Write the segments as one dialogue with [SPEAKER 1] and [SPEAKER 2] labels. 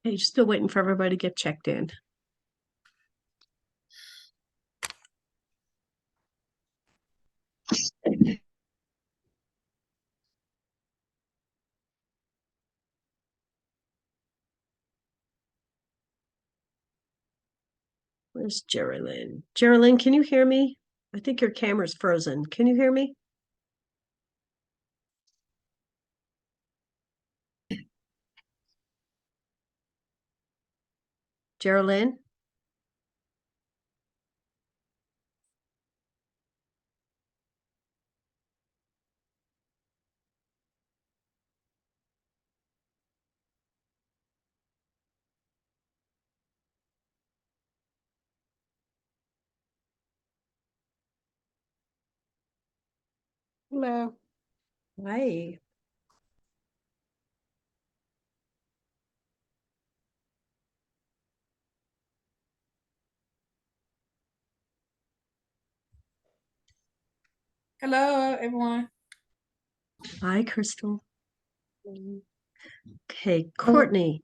[SPEAKER 1] Okay, still waiting for everybody to get checked in. Where's Geraldine? Geraldine, can you hear me? I think your camera's frozen. Can you hear me? Geraldine?
[SPEAKER 2] Hello.
[SPEAKER 1] Hi.
[SPEAKER 2] Hello, everyone.
[SPEAKER 1] Hi, Crystal.
[SPEAKER 2] Mhm.
[SPEAKER 1] Okay, Courtney.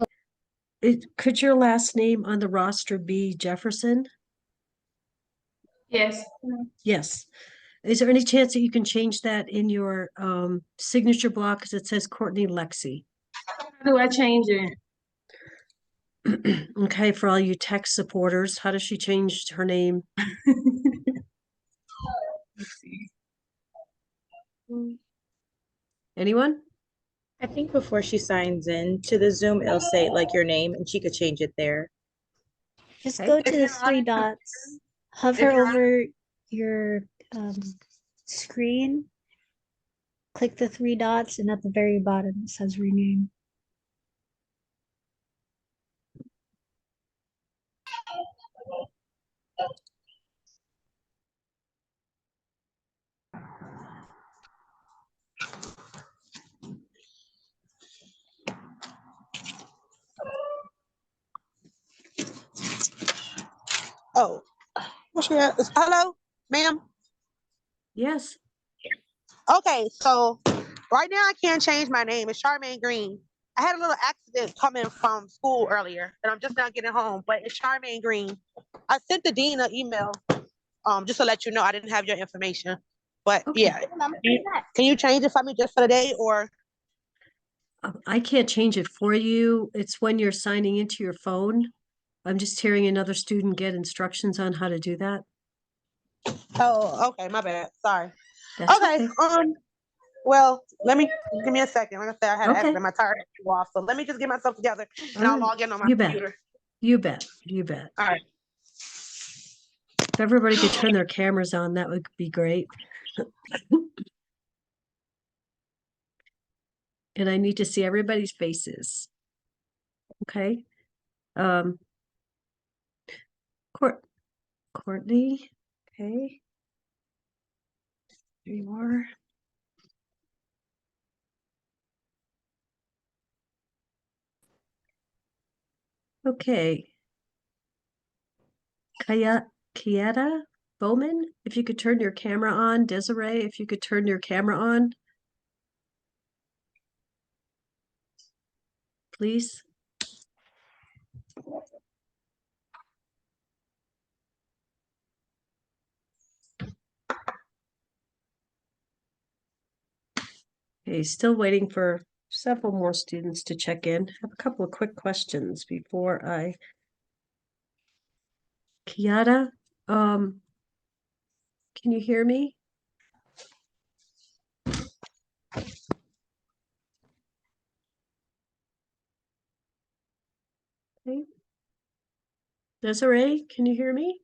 [SPEAKER 1] Could your last name on the roster be Jefferson?
[SPEAKER 2] Yes.
[SPEAKER 1] Yes. Is there any chance that you can change that in your signature block because it says Courtney Lexi?
[SPEAKER 2] How do I change it?
[SPEAKER 1] Okay, for all you tech supporters, how does she change her name?
[SPEAKER 2] Let's see.
[SPEAKER 1] Anyone?
[SPEAKER 3] I think before she signs in to the Zoom, it'll say like your name and she could change it there.
[SPEAKER 4] Just
[SPEAKER 1] Okay.
[SPEAKER 4] go
[SPEAKER 2] If
[SPEAKER 4] to the
[SPEAKER 2] you're
[SPEAKER 4] three
[SPEAKER 2] on-
[SPEAKER 4] dots, hover
[SPEAKER 2] you're on-
[SPEAKER 4] over your screen, click the three dots, and at the very bottom it says rename.
[SPEAKER 5] Oh, what's your hello, ma'am?
[SPEAKER 1] Yes.
[SPEAKER 5] Okay, so right now I can't change my name. It's Charmaine Green. I had a little accident coming from school earlier, and I'm just now getting home. But it's Charmaine Green. I sent the dean an email, just to let you know I didn't have your information. But
[SPEAKER 1] Okay.
[SPEAKER 5] yeah, can you change it for me just for the day, or
[SPEAKER 1] I can't change it for you. It's when you're signing into your phone. I'm just hearing another student get instructions on how to do that.
[SPEAKER 5] oh, okay, my bad. Sorry.
[SPEAKER 1] That's
[SPEAKER 5] Okay,
[SPEAKER 1] okay.
[SPEAKER 5] well, let me give me a second. Like I said, I had an
[SPEAKER 1] Okay.
[SPEAKER 5] accident. My tire flew off, so let me just get myself together, and
[SPEAKER 1] All
[SPEAKER 5] I'll
[SPEAKER 1] right.
[SPEAKER 5] log in on my
[SPEAKER 1] You bet.
[SPEAKER 5] computer.
[SPEAKER 1] You bet. You bet.
[SPEAKER 5] All right.
[SPEAKER 1] If everybody could turn their cameras on, that would be great. And I need to see everybody's faces. Okay. Um, Courtney. Okay. There you are. Okay. Kieta Bowman, if you could turn your camera on. Desiree, if you could turn your camera on. Please. Okay, still waiting for several more students to check in. I have a couple of quick questions before I. Kiata, can you hear me? Okay. Desiree, can you hear me?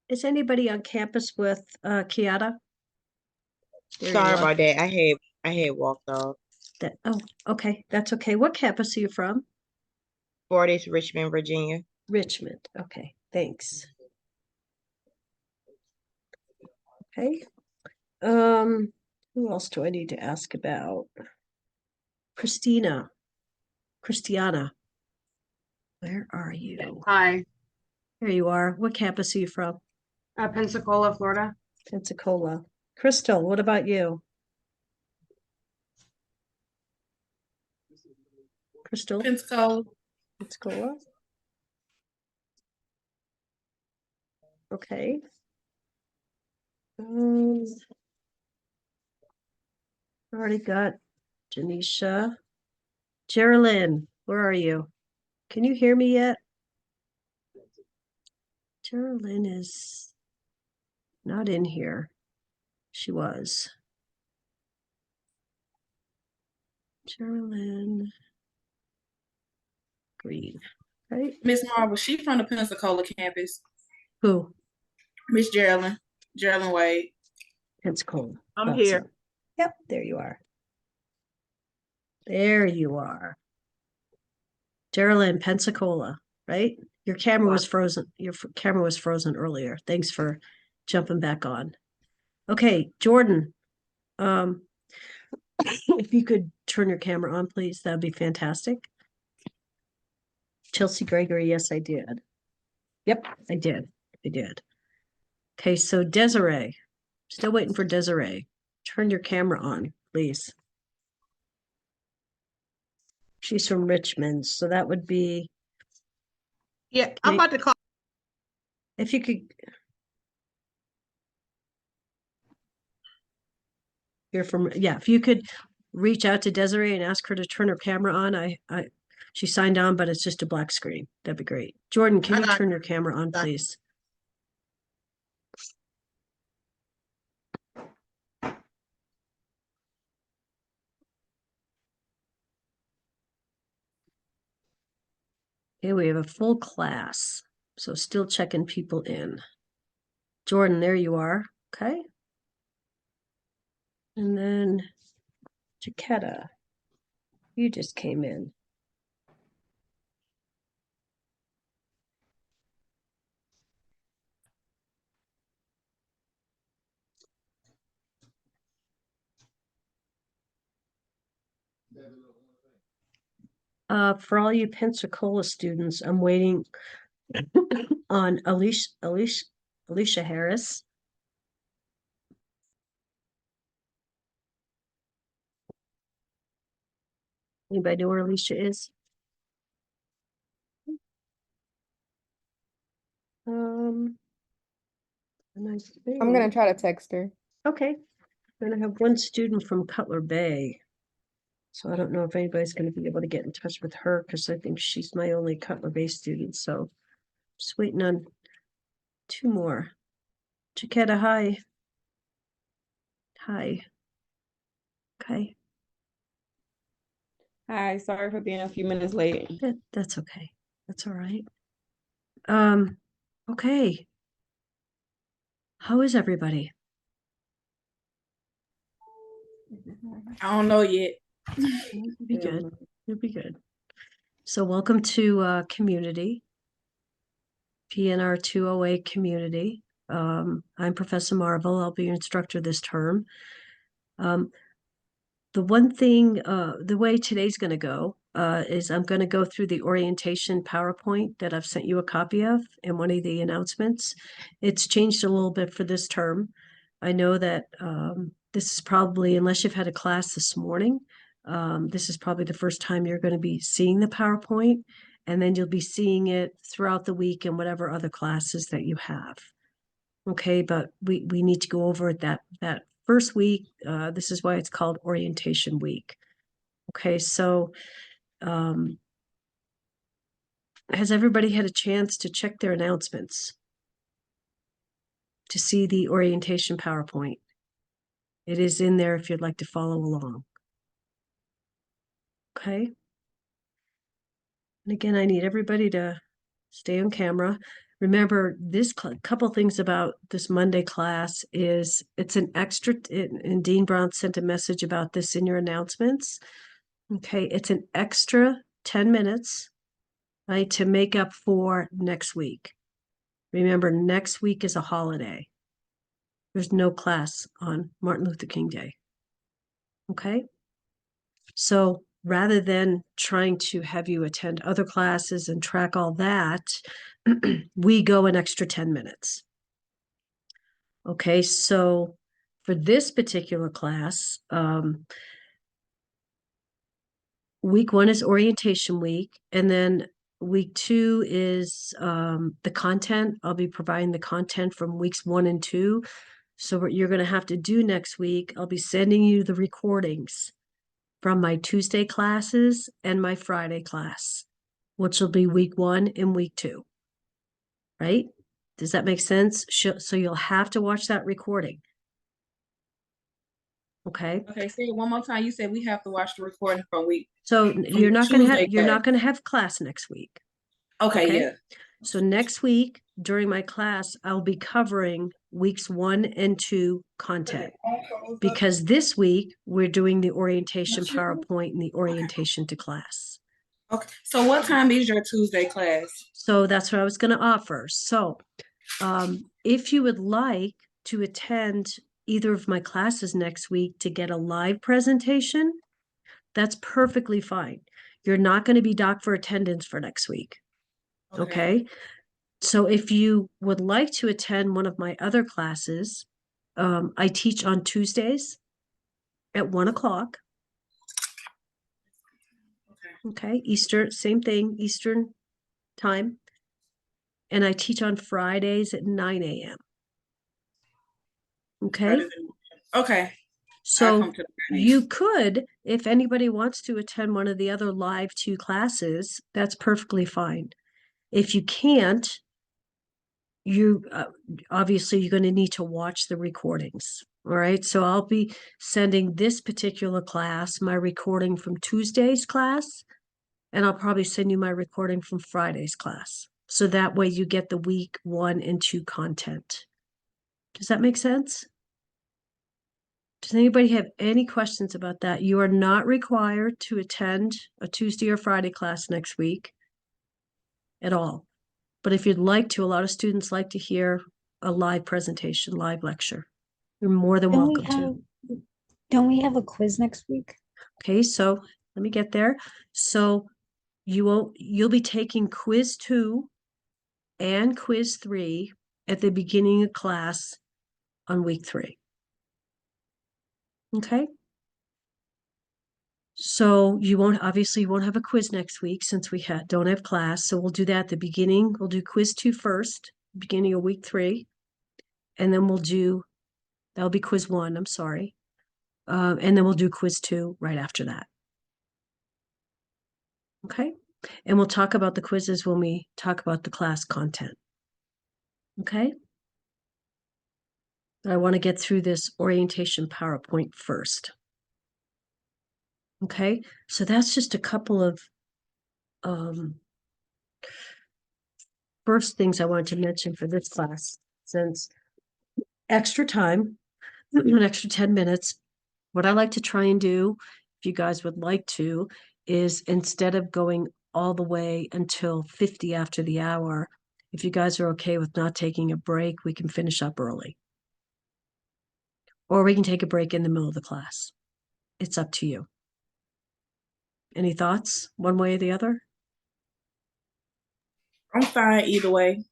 [SPEAKER 1] Is anybody on campus with Kiata? There
[SPEAKER 3] Sorry
[SPEAKER 1] you are.
[SPEAKER 3] about that. I had walked off.
[SPEAKER 1] Oh, okay, that's okay. What campus are you from?
[SPEAKER 3] Fortis, Richmond, Virginia.
[SPEAKER 1] Richmond. Okay, thanks. Okay. Who else do I need to ask about? Christiana. Where are you?
[SPEAKER 2] Hi.
[SPEAKER 1] There you are. What campus are you from?
[SPEAKER 2] Pensacola, Florida.
[SPEAKER 1] Pensacola. Crystal, what about you? Crystal,
[SPEAKER 2] Pensacola.
[SPEAKER 1] Pensacola. Okay. Already got Janisha. Geraldine, where are you? Can you hear me yet? Geraldine is not in here. She was. Geraldine Green, right?
[SPEAKER 2] Miss Marvel, she from the Pensacola campus.
[SPEAKER 1] Who?
[SPEAKER 2] Miss Geraldine Wade.
[SPEAKER 1] Pensacola.
[SPEAKER 5] I'm
[SPEAKER 1] Thought
[SPEAKER 5] here.
[SPEAKER 1] so. Yep, there you are. There you are. Geraldine, Pensacola, right? Your camera was frozen. Your camera was frozen earlier. Thanks for jumping back on. Okay, Jordan. If you could turn your camera on, please, that'd be fantastic. Chelsea Gregory, yes, I did. Yep, I did. I did. Okay, so Desiree. Still waiting for Desiree. Turn your camera on, please. She's from Richmond, so that would be,
[SPEAKER 5] Yeah, I'm about to call.
[SPEAKER 1] if you could. You're from, yeah, if you could reach out to Desiree and ask her to turn her camera on. She signed on, but it's just a black screen. That'd be great. Jordan, can
[SPEAKER 5] I
[SPEAKER 1] you
[SPEAKER 5] got
[SPEAKER 1] turn your camera on,
[SPEAKER 5] Got you.
[SPEAKER 1] please? Okay, we have a full class, so still checking people in. Jordan, there you are. Okay. And then Jaquetta, you just came in. For all you Pensacola students, I'm waiting on Alicia Harris. Anybody know where Alicia is? And I
[SPEAKER 6] I'm gonna
[SPEAKER 1] think,
[SPEAKER 6] try to text her.
[SPEAKER 1] okay. Then I have one student from Cutler Bay. So I don't know if anybody's going to be able to get in touch with her because I think she's my only Cutler Bay student. So just waiting on two more. Jaquetta, hi. Hi. Okay.
[SPEAKER 6] Hi, sorry for being a few minutes late.
[SPEAKER 1] That's okay. That's all right. Okay. How is everybody?
[SPEAKER 2] I don't know yet.
[SPEAKER 1] You'll be good. You'll be good. So welcome to community, PNR 208 community. I'm Professor Marvel. I'll be your instructor this term. The one thing, the way today's going to go is I'm going to go through the orientation PowerPoint that I've sent you a copy of in one of the announcements. It's changed a little bit for this term. I know that this is probably, unless you've had a class this morning, this is probably the first time you're going to be seeing the PowerPoint, and then you'll be seeing it throughout the week in whatever other classes that you have. Okay, but we need to go over that first week. This is why it's called orientation week. Okay, so has everybody had a chance to check their announcements to see the orientation PowerPoint? It is in there if you'd like to follow along. Okay. And again, I need everybody to stay on camera. Remember, this couple things about this Monday class is it's an extra, and Dean Brown sent a message about this in your announcements. Okay, it's an extra 10 minutes, right, to make up for next week. Remember, next week is a holiday. There's no class on Martin Luther King Day. Okay, so rather than trying to have you attend other classes and track all that, we go an extra 10 minutes. Okay, so for this particular class, week 1 is orientation week, and then week 2 is the content. I'll be providing the content from weeks 1 and 2. So what you're going to have to do next week, I'll be sending you the recordings from my Tuesday classes and my Friday class, which will be week 1 and week 2. Right? Does that make sense? So you'll have to watch that recording. Okay.
[SPEAKER 2] Okay, say it one more time. You said we have to watch the recording from week.
[SPEAKER 1] So
[SPEAKER 2] From
[SPEAKER 1] you're not going to have
[SPEAKER 2] Tuesday
[SPEAKER 1] you're not
[SPEAKER 2] class.
[SPEAKER 1] going to have class next week.
[SPEAKER 2] Okay,
[SPEAKER 1] Okay.
[SPEAKER 2] yeah.
[SPEAKER 1] So next week during my class, I'll be covering weeks 1 and 2 content, because this week we're doing the orientation PowerPoint and the orientation to class.
[SPEAKER 2] Okay, so what time is your Tuesday class?
[SPEAKER 1] So that's what I was going to offer. So if you would like to attend either of my classes next week to get a live presentation, that's perfectly fine. You're not going to be docked for attendance for next week. Okay. So if you would like to attend one of my other classes, I teach on Tuesdays at 1 o'clock. Okay. Eastern, same thing, Eastern time. And I teach on Fridays at 9 a.m. Okay.
[SPEAKER 2] Okay. I'll
[SPEAKER 1] So
[SPEAKER 2] come to the Fridays.
[SPEAKER 1] you could, if anybody wants to attend one of the other live 2 classes, that's perfectly fine. If you can't, you obviously you're going to need to watch the recordings. All right. So I'll be sending this particular class my recording from Tuesday's class, and I'll probably send you my recording from Friday's class. So that way you get the week 1 and 2 content. Does that make sense? Does anybody have any questions about that? You are not required to attend a Tuesday or Friday class next week at all. But if you'd like to, a lot of students like to hear a live presentation, live lecture. You're more than welcome to.
[SPEAKER 4] Don't we have a quiz next week?
[SPEAKER 1] Okay, so let me get there. So you'll be taking quiz 2 and quiz 3 at the beginning of class on week 3. Okay. So you won't have a quiz next week since we don't have class. So we'll do that at the beginning. We'll do quiz 2 first, beginning of week 3. And then that'll be quiz 1, I'm sorry. And then we'll do quiz 2 right after that. Okay. And we'll talk about the quizzes when we talk about the class content. Okay. I want to get through this orientation PowerPoint first. Okay. So that's just a couple of first things I wanted to mention for this class, since extra time, an extra 10 minutes. What I like to try and do, if you guys would like to, is instead of going all the way until 50 after the hour, if you guys are okay with not taking a break, we can finish up early. Or we can take a break in the middle of the class. It's up to you. Any thoughts, one way or the other?
[SPEAKER 2] I'm fine either way.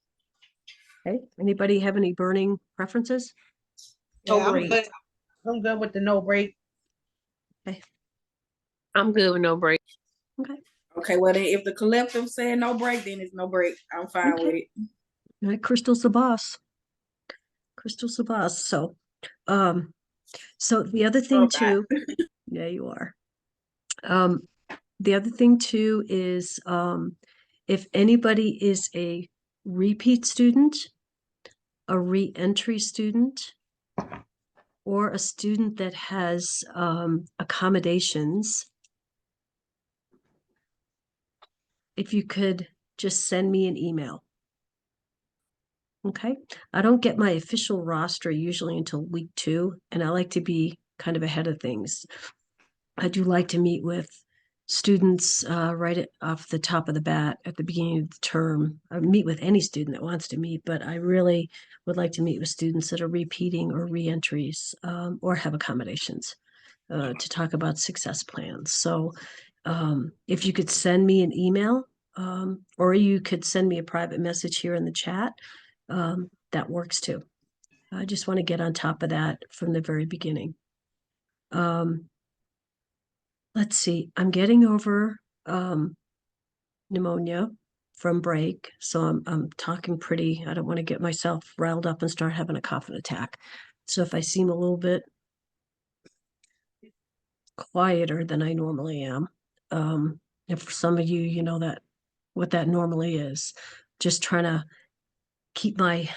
[SPEAKER 1] Okay. Anybody have any burning preferences?
[SPEAKER 5] No
[SPEAKER 2] Yeah, I'm
[SPEAKER 5] break.
[SPEAKER 2] good.
[SPEAKER 5] I'm good with the no break.
[SPEAKER 7] I'm good with no break.
[SPEAKER 2] Okay, well then if the collective said no break, then it's no break. I'm fine
[SPEAKER 1] Okay.
[SPEAKER 2] with it.
[SPEAKER 1] All right, Crystal's the boss. Crystal's the boss. So the other thing too, yeah, you are. The other thing too is if anybody is a repeat student, a re-entry student, or a student that has accommodations, if you could just send me an email. Okay. I don't get my official roster usually until week 2, and I like to be kind of ahead of things. I do like to meet with students right off the top of the bat at the beginning of the term. I meet with any student that wants to meet, but I really would like to meet with students that are repeating or re-entries or have accommodations to talk about success plans. So if you could send me an email or you could send me a private message here in the chat, that works too. I just want to get on top of that from the very beginning. Let's see, I'm getting over pneumonia from break, so I'm talking pretty. I don't want to get myself riled up and start having a coughing attack. So if I seem a little bit quieter than I normally am, and for some of you, you know that what that normally is. Just trying to keep my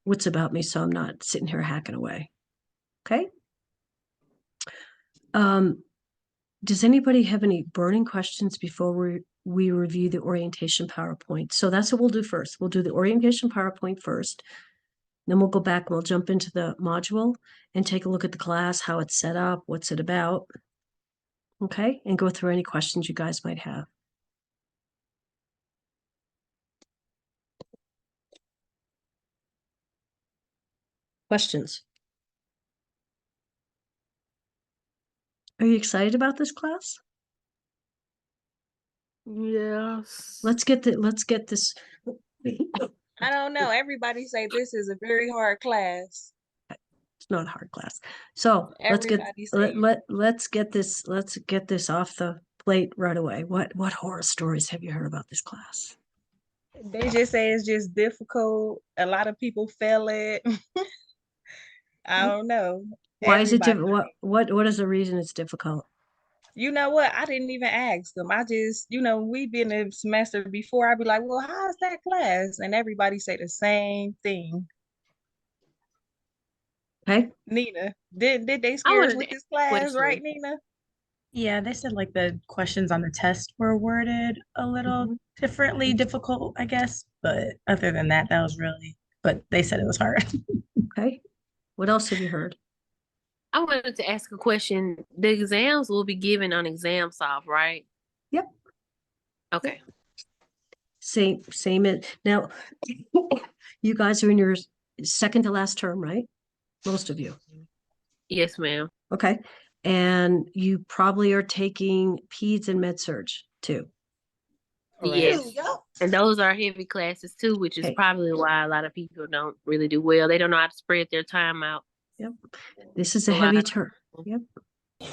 [SPEAKER 1] wits about me so I'm not sitting here hacking away. Okay. Does anybody have any burning questions before we review the orientation PowerPoint? So that's what we'll do first. We'll do the orientation PowerPoint first. Then we'll go back and we'll jump into the module and take a look at the class, how it's set up, what's it about. Okay, and go through any questions you guys might have. Questions? Are you excited about this class?
[SPEAKER 7] Yes.
[SPEAKER 1] Let's get this.
[SPEAKER 2] I don't know. Everybody say this is a very hard class.
[SPEAKER 1] It's not a hard class. So let's get
[SPEAKER 2] Everybody say
[SPEAKER 1] let's get this off the plate right away. What horror stories have you heard about this class?
[SPEAKER 2] They just say it's just difficult. A lot of people fail it. I don't know.
[SPEAKER 1] Why is it
[SPEAKER 2] Everybody-
[SPEAKER 1] difficult? What is the reason it's difficult?
[SPEAKER 2] You know what? I didn't even ask them. I just, we've been a semester before. I'd be like, well, how's that class? And everybody say the same thing.
[SPEAKER 1] Okay.
[SPEAKER 2] Nina, did they scare us
[SPEAKER 7] wanted
[SPEAKER 2] with
[SPEAKER 7] to
[SPEAKER 2] this
[SPEAKER 7] ask a
[SPEAKER 2] class, right,
[SPEAKER 7] question.
[SPEAKER 2] Nina?
[SPEAKER 3] Yeah, they said like the questions on the test were worded a little
[SPEAKER 1] Mhm.
[SPEAKER 3] differently, difficult, I guess. But other than that, but they said it was hard.
[SPEAKER 1] Okay. What else have you heard?
[SPEAKER 7] I wanted to ask a question. The exams will be given on ExamSoft, right?
[SPEAKER 1] Yep.
[SPEAKER 7] Okay.
[SPEAKER 1] Same now. You guys are in your second to last term, right? Most of you.
[SPEAKER 7] Yes, ma'am.
[SPEAKER 1] Okay. And you probably are taking peds and med surge too.
[SPEAKER 7] Yes. And those are heavy classes too, which is
[SPEAKER 1] Okay.
[SPEAKER 7] probably why a lot of people don't really do well. They don't know how to spread their time out.
[SPEAKER 1] Yep. This is a
[SPEAKER 7] A lot
[SPEAKER 1] heavy
[SPEAKER 7] of
[SPEAKER 1] term.
[SPEAKER 7] people.
[SPEAKER 1] Yep.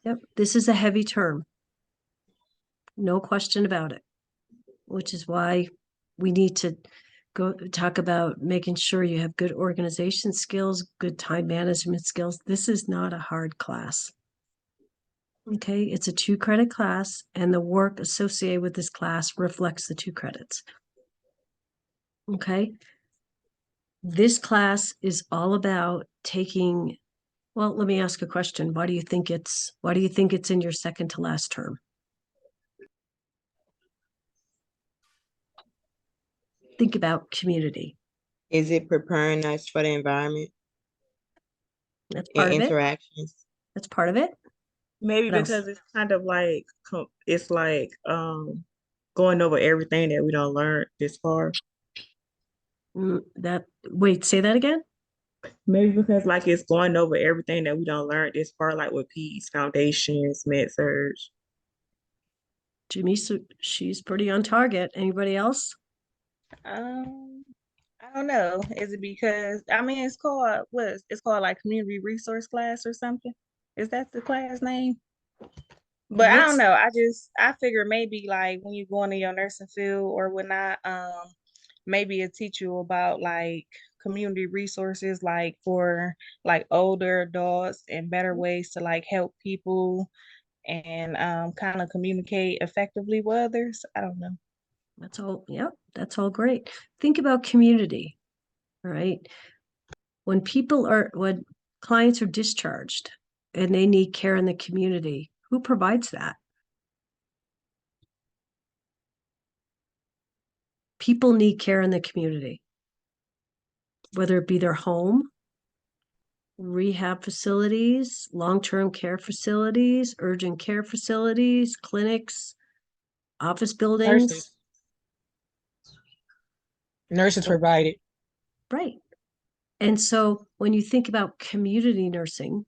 [SPEAKER 1] Yep. This is a heavy term. No question about it. Which is why we need to go talk about making sure you have good organization skills, good time management skills. This is not a hard class. Okay, it's a 2-credit class, and the work associated with this class reflects the 2 credits. Okay, this class is all about taking. Well, let me ask a question. Why do you think it's in your second to last term? Think about community.
[SPEAKER 8] Is it preparing us for the environment
[SPEAKER 1] That's
[SPEAKER 8] and
[SPEAKER 1] part of it.
[SPEAKER 8] interactions?
[SPEAKER 1] That's part of it.
[SPEAKER 9] Maybe
[SPEAKER 1] What else?
[SPEAKER 9] because it's kind of like going over everything that we don't learn this far.
[SPEAKER 1] Wait, say that again.
[SPEAKER 9] Maybe because like it's going over everything that we don't learn this far, like with P's foundations, med surge.
[SPEAKER 1] Jimmy, she's pretty on target. Anybody else?
[SPEAKER 2] I don't know. Is it because it's called it's called like community resource class or something? Is that the class name? But I don't know. I figure maybe like when you go into your nursing field or whatnot, maybe it teach you about like community resources like for like older adults and better ways to like help people and kind of communicate effectively with others. I don't know.
[SPEAKER 1] That's all. Yep, that's all great. Think about community, all right? When clients are discharged and they need care in the community, who provides that? People need care in the community, whether it be their home, rehab facilities, long-term care facilities, urgent care facilities, clinics, office buildings.
[SPEAKER 8] Nurses provide it.
[SPEAKER 1] Right. And so when you think about community nursing,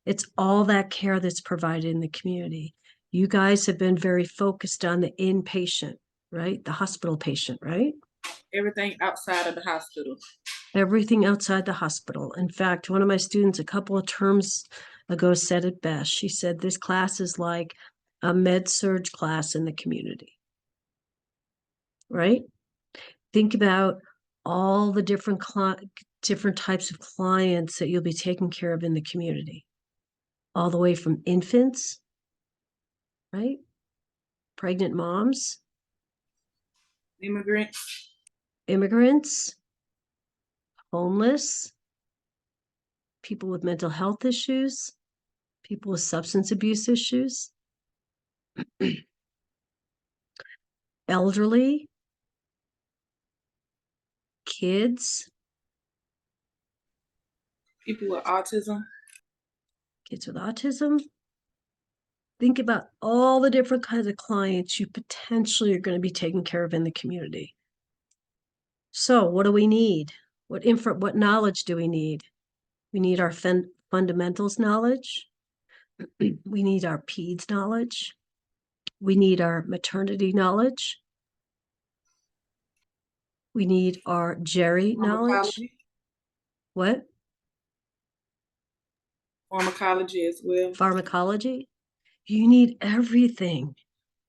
[SPEAKER 1] it's all that care that's provided in the community. You guys have been very focused on the inpatient, right? The hospital patient, right?
[SPEAKER 2] Everything outside of the hospital.
[SPEAKER 1] everything outside the hospital. In fact, one of my students a couple of terms ago said it best. She said, this class is like a med-surg class in the community, right? Think about all the different types of clients that you'll be taking care of in the community, all the way from infants, right? Pregnant moms, immigrants, homeless, people with mental health issues, people with substance abuse issues, elderly, kids,
[SPEAKER 10] People with autism.
[SPEAKER 1] kids with autism. Think about all the different kinds of clients you potentially are going to be taking care of in the community. So what do we need? What knowledge do we need? We need our fundamentals knowledge. We need our peds knowledge. We need our maternity knowledge. We need our Jerry knowledge.
[SPEAKER 10] Pharmacology.
[SPEAKER 1] What?
[SPEAKER 10] Pharmacology as well.
[SPEAKER 1] Pharmacology. You need everything.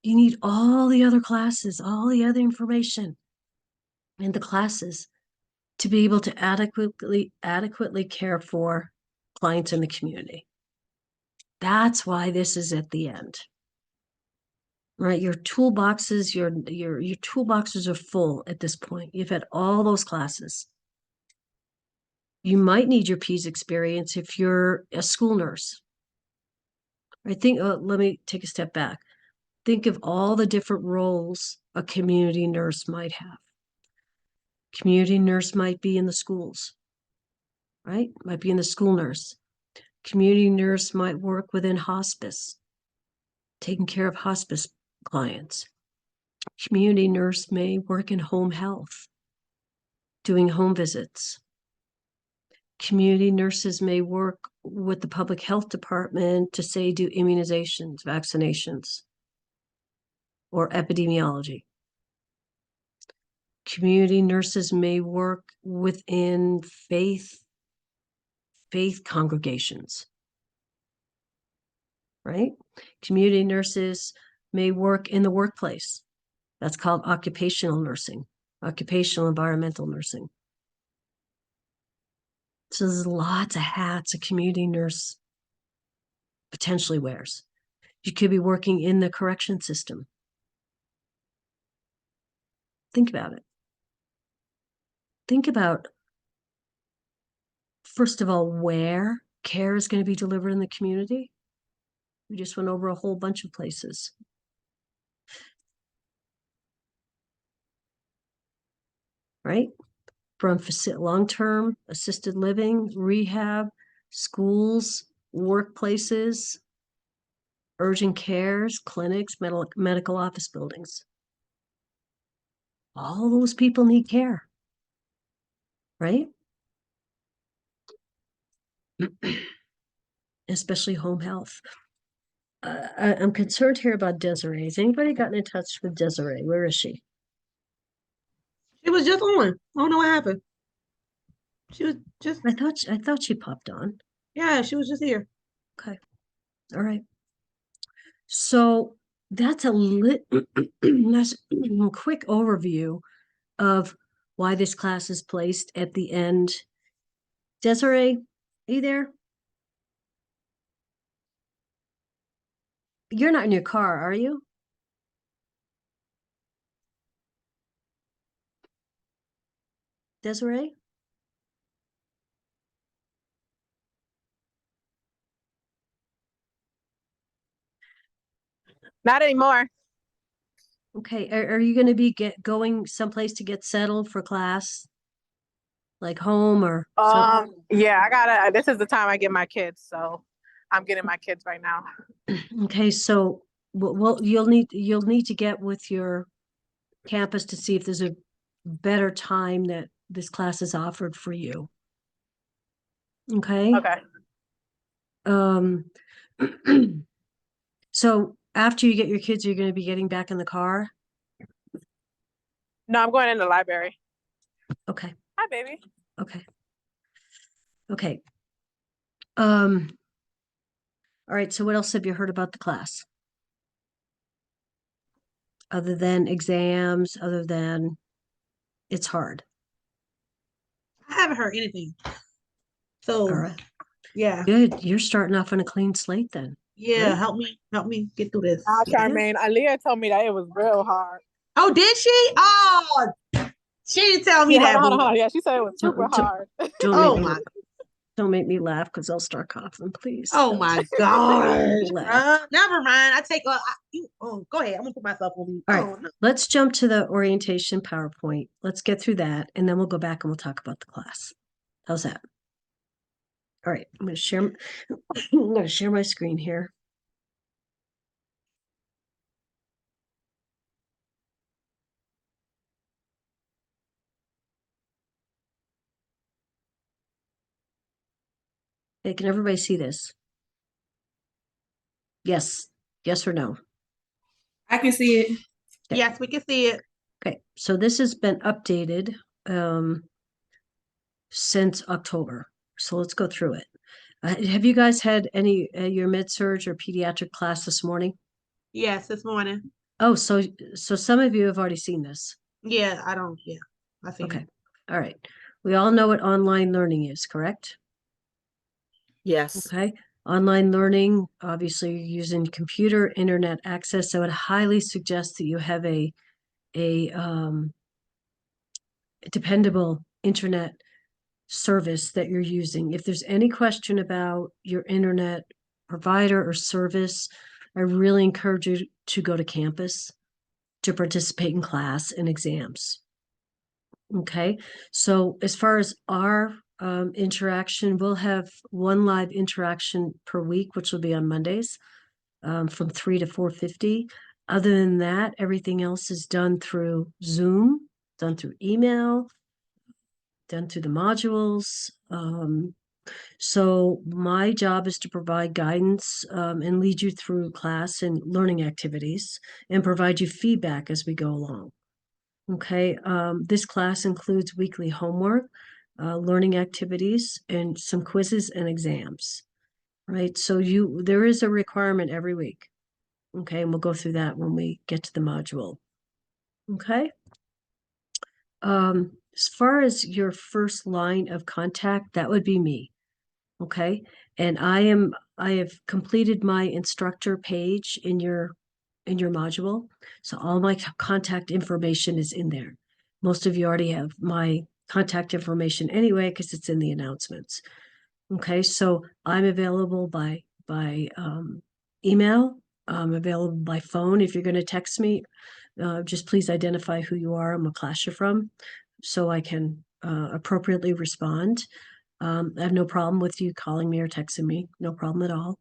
[SPEAKER 1] You need all the other classes, all the other information in the classes to be able to adequately care for clients in the community. That's why this is at the end. Right? Your toolboxes, your toolboxes are full at this point. You've had all those classes. You might need your PEDS experience if you're a school nurse. I think, let me take a step back. Think of all the different roles a community nurse might have. Community nurse might be in the schools, right? Might be in the school nurse. Community nurse might work within hospice, taking care of hospice clients. Community nurse may work in home health, doing home visits. Community nurses may work with the public health department to, say, do immunizations, vaccinations, or epidemiology. Community nurses may work within faith congregations, right? Community nurses may work in the workplace. That's called occupational nursing, occupational environmental nursing. So there's lots of hats a community nurse potentially wears. You could be working in the correction system. Think about it. Think about, first of all, where care is going to be delivered in the community. We just went over a whole bunch of places. Right? From long-term assisted living, rehab, schools, workplaces, urgent cares, clinics, medical office buildings. All those people need care, right? Especially home health. I'm concerned here about Desiree. Has anybody gotten in touch with Desiree? Where is she?
[SPEAKER 5] She was just on. I don't know what happened. She was just,
[SPEAKER 1] I thought she popped on.
[SPEAKER 5] yeah, she was just here.
[SPEAKER 1] Okay. All right. So that's that's a quick overview of why this class is placed at the end. Desiree, are you there? You're not in your car, are you? Desiree?
[SPEAKER 5] Not anymore.
[SPEAKER 1] Okay. Are you going to be going someplace to get settled for class? Like home or something?
[SPEAKER 5] Yeah, this is the time I get my kids, so I'm getting my kids right now.
[SPEAKER 1] Okay, so well, you'll need to get with your campus to see if there's a better time that this class is offered for you. Okay?
[SPEAKER 5] Okay.
[SPEAKER 1] So after you get your kids, you're going to be getting back in the car?
[SPEAKER 5] No, I'm going in the library.
[SPEAKER 1] Okay.
[SPEAKER 5] Hi, baby.
[SPEAKER 1] Okay. Okay. All right, so what else have you heard about the class? Other than exams, other than it's hard.
[SPEAKER 5] I haven't heard anything. So
[SPEAKER 1] All right.
[SPEAKER 5] yeah,
[SPEAKER 1] Good. You're starting off on a clean slate then.
[SPEAKER 5] yeah,
[SPEAKER 1] Great.
[SPEAKER 5] help me get through this.
[SPEAKER 11] Charmaine, Aaliyah told me that it was real hard.
[SPEAKER 5] Oh, did she? Oh, she didn't tell me
[SPEAKER 11] Yeah,
[SPEAKER 5] that.
[SPEAKER 11] hold on,
[SPEAKER 5] boo.
[SPEAKER 11] hold on. Yeah, she said it was super
[SPEAKER 1] Don't,
[SPEAKER 11] hard.
[SPEAKER 1] don't
[SPEAKER 5] Oh
[SPEAKER 1] make me,
[SPEAKER 5] my,
[SPEAKER 1] don't make me laugh because I'll start coughing, please.
[SPEAKER 5] oh my gosh.
[SPEAKER 1] Laugh.
[SPEAKER 5] Never mind. I take go ahead. I'm gonna put myself on mute.
[SPEAKER 1] All right,
[SPEAKER 5] Oh, no.
[SPEAKER 1] let's jump to the orientation PowerPoint. Let's get through that, and then we'll go back and we'll talk about the class. How's that? All right, I'm going to share my screen here. Hey, can everybody see this? Yes, yes or no?
[SPEAKER 10] I can see it.
[SPEAKER 1] Okay.
[SPEAKER 5] Yes, we can see it.
[SPEAKER 1] Okay, so this has been updated since October. So let's go through it. Have you guys had any your med-surg or pediatric class this morning?
[SPEAKER 5] Yes, this morning.
[SPEAKER 1] Oh, so some of you have already seen this.
[SPEAKER 5] Yeah, I don't. Yeah, I see.
[SPEAKER 1] Okay, all right. We all know what online learning is, correct?
[SPEAKER 8] Yes.
[SPEAKER 1] Okay, online learning, obviously you're using computer, internet access. I would highly suggest that you have a dependable internet service that you're using. If there's any question about your internet provider or service, I really encourage you to go to campus to participate in class and exams. Okay, so as far as our interaction, we'll have one live interaction per week, which will be on Mondays from 3 to 4:50. Other than that, everything else is done through Zoom, done through email, done through the modules. So my job is to provide guidance and lead you through class and learning activities and provide you feedback as we go along. Okay, this class includes weekly homework, learning activities, and some quizzes and exams, right? So there is a requirement every week. Okay, and we'll go through that when we get to the module. Okay. As far as your first line of contact, that would be me. Okay, and I have completed my instructor page in your module. So all my contact information is in there. Most of you already have my contact information anyway, because it's in the announcements. Okay, so I'm available by email. I'm available by phone. If you're going to text me, just please identify who you are and what class you're from, so I can appropriately respond. I have no problem with you calling me or texting me, no problem at all.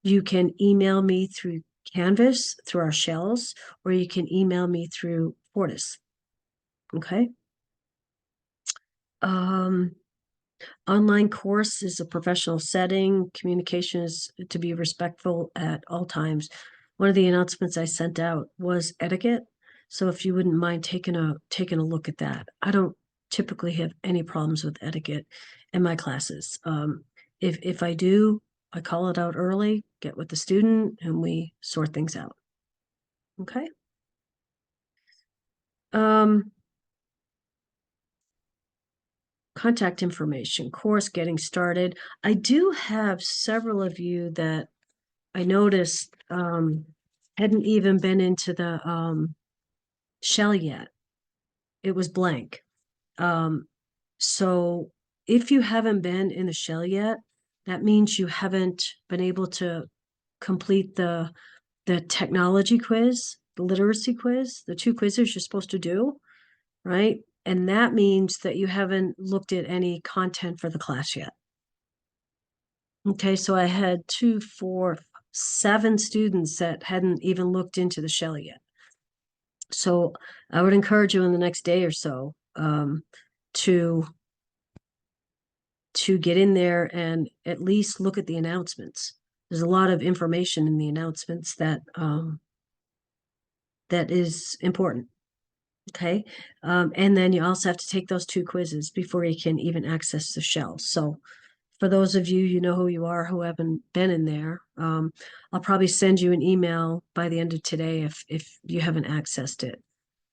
[SPEAKER 1] You can email me through Canvas, through our shells, or you can email me through Fortis. Okay. Online course is a professional setting. Communication is to be respectful at all times. One of the announcements I sent out was etiquette. So if you wouldn't mind taking a look at that. I don't typically have any problems with etiquette in my classes. If I do, I call it out early, get with the student, and we sort things out. Okay. Contact information, course getting started. I do have several of you that I noticed hadn't even been into the shell yet. It was blank. So if you haven't been in the shell yet, that means you haven't been able to complete the technology quiz, the literacy quiz, the 2 quizzes you're supposed to do, right? And that means that you haven't looked at any content for the class yet. Okay, so I had 2, 4, 7 students that hadn't even looked into the shell yet. So I would encourage you in the next day or so to get in there and at least look at the announcements. There's a lot of information in the announcements that that is important. Okay, and then you also have to take those 2 quizzes before you can even access the shell. So for those of you, you know who you are, who haven't been in there, I'll probably send you an email by the end of today if you haven't accessed it.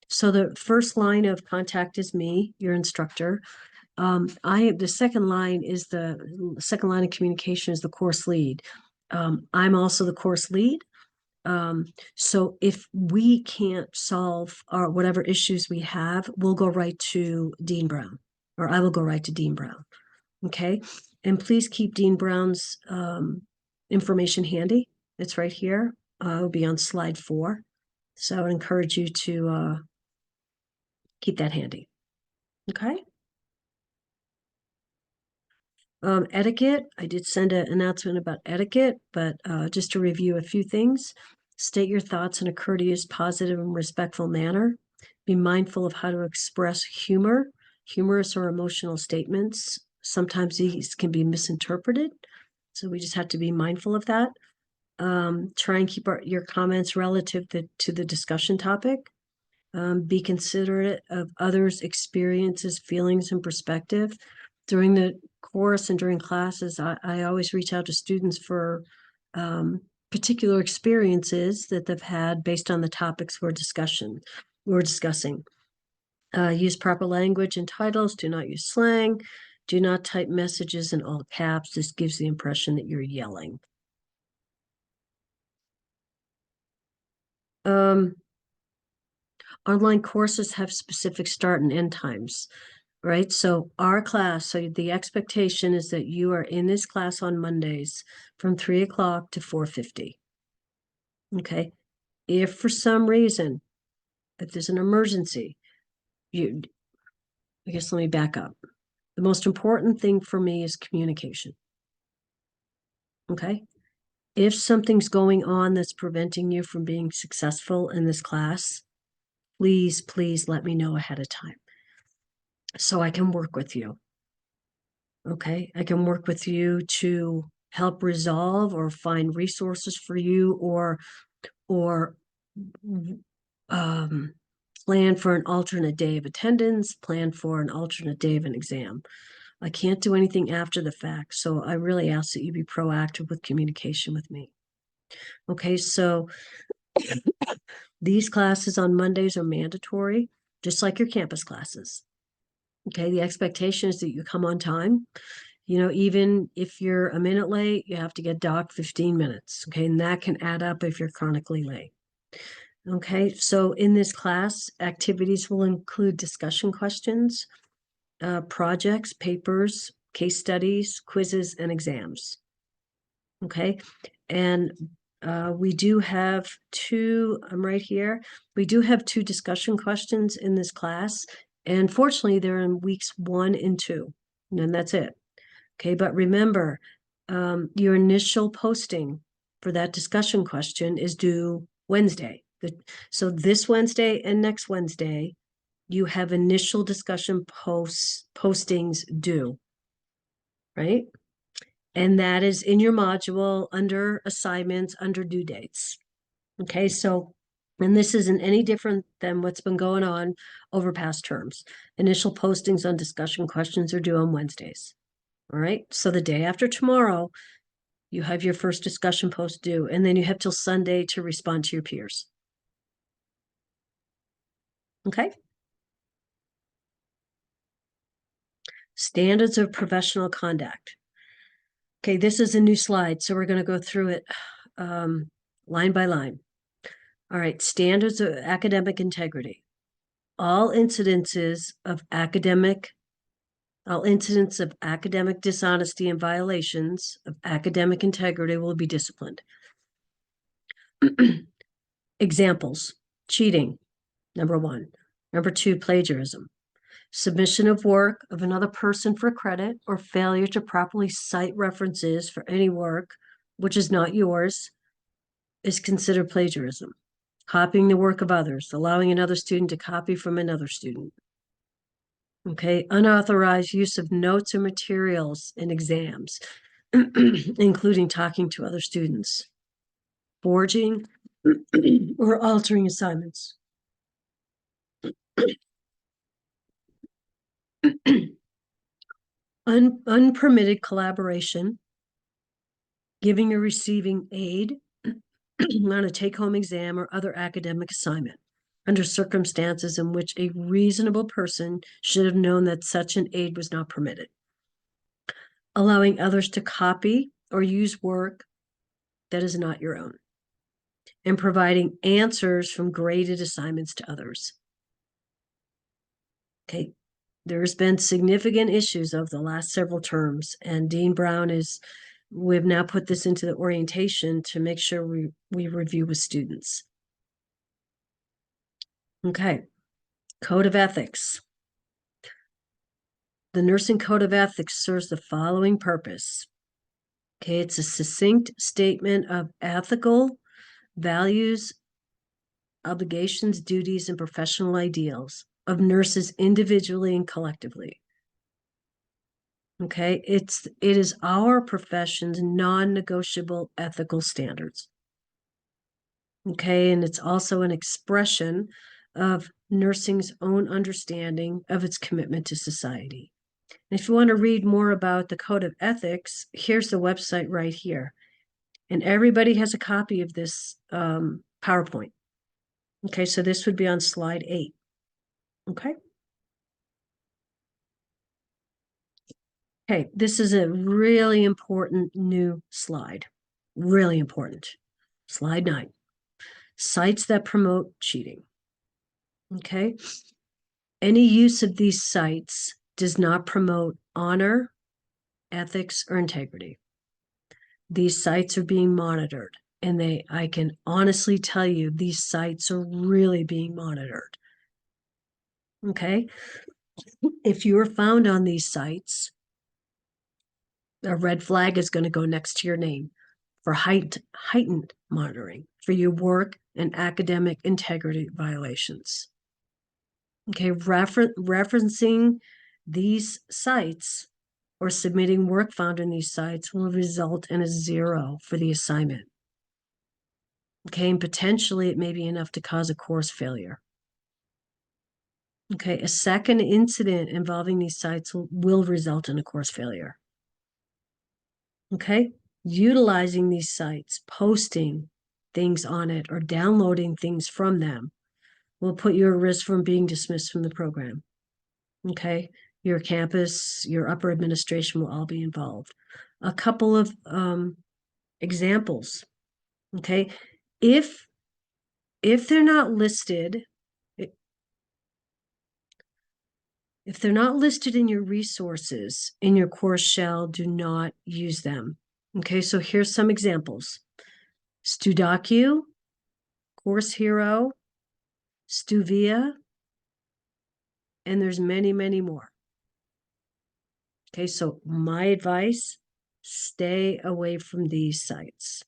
[SPEAKER 1] So the first line of contact is me, your instructor. The second line of communication is the course lead. I'm also the course lead. So if we can't solve our whatever issues we have, we'll go right to Dean Brown, or I will go right to Dean Brown. Okay, and please keep Dean Brown's information handy. It's right here. It'll be on slide 4. So I would encourage you to keep that handy. Okay. Etiquette, I did send an announcement about etiquette, but just to review a few things. State your thoughts in a courteous, positive, and respectful manner. Be mindful of how to express humor. Humorous or emotional statements, sometimes these can be misinterpreted, so we just have to be mindful of that. Try and keep your comments relative to the discussion topic. Be considerate of others' experiences, feelings, and perspective. During the course and during classes, I always reach out to students for particular experiences that they've had based on the topics we're discussing. Use proper language and titles. Do not use slang. Do not type messages in all caps. This gives the impression that you're yelling. Online courses have specific start and end times, right? So our class, so the expectation is that you are in this class on Mondays from 3 o'clock to 4:50. Okay. If for some reason, if there's an emergency, I guess let me back up. The most important thing for me is communication. Okay. If something's going on that's preventing you from being successful in this class, please let me know ahead of time so I can work with you. Okay, I can work with you to help resolve or find resources for you, or plan for an alternate day of attendance, plan for an alternate day of an exam. I can't do anything after the fact, so I really ask that you be proactive with communication with me. Okay, so these classes on Mondays are mandatory, just like your campus classes. Okay, the expectation is that you come on time. You know, even if you're a minute late, you have to get docked 15 minutes. Okay, and that can add up if you're chronically late. Okay, so in this class, activities will include discussion questions, projects, papers, case studies, quizzes, and exams. Okay, and we do have 2, I'm right here, we do have 2 discussion questions in this class, and fortunately they're in weeks 1 and 2, and then that's it. Okay, but remember, your initial posting for that discussion question is due Wednesday. So this Wednesday and next Wednesday, you have initial discussion postings due, right? And that is in your module under assignments, under due dates. Okay, so, and this isn't any different than what's been going on over past terms. Initial postings on discussion questions are due on Wednesdays. All right, so the day after tomorrow, you have your first discussion post due, and then you have till Sunday to respond to your peers. Okay. Standards of professional conduct. Okay, this is a new slide, so we're going to go through it line by line. All right, standards of academic integrity. All incidences of academic dishonesty and violations of academic integrity will be disciplined. Examples: cheating, number 1. Number 2, plagiarism. Submission of work of another person for credit or failure to properly cite references for any work which is not yours is considered plagiarism. Copying the work of others, allowing another student to copy from another student. Okay, unauthorized use of notes or materials in exams, including talking to other students. Forging or altering assignments. Unpermitted collaboration, giving or receiving aid on a take-home exam or other academic assignment under circumstances in which a reasonable person should have known that such an aid was not permitted. Allowing others to copy or use work that is not your own. And providing answers from graded assignments to others. Okay, there's been significant issues of the last several terms, and Dean Brown we've now put this into the orientation to make sure we review with students. Okay, Code of Ethics. The Nursing Code of Ethics serves the following purpose. Okay, it's a succinct statement of ethical values, obligations, duties, and professional ideals of nurses individually and collectively. Okay, it is our profession's non-negotiable ethical standards. Okay, and it's also an expression of nursing's own understanding of its commitment to society. And if you want to read more about the Code of Ethics, here's the website right here. And everybody has a copy of this PowerPoint. Okay, so this would be on slide 8. Okay. Okay, this is a really important new slide. Really important. Slide 9. Sites that promote cheating. Okay. Any use of these sites does not promote honor, ethics, or integrity. These sites are being monitored, and I can honestly tell you these sites are really being monitored. Okay. If you are found on these sites, a red flag is going to go next to your name for heightened monitoring for your work and academic integrity violations. Okay, referencing these sites or submitting work found in these sites will result in a 0 for the assignment. Okay, and potentially it may be enough to cause a course failure. Okay, a second incident involving these sites will result in a course failure. Okay, utilizing these sites, posting things on it, or downloading things from them will put you at risk from being dismissed from the program. Okay, your campus, your upper administration will all be involved. A couple of examples. Okay, if they're not listed, if they're not listed in your resources in your course shell, do not use them. Okay, so here's some examples. StuDocu, Course Hero, Stuvia, and there's many, many more. Okay, so my advice, stay away from these sites.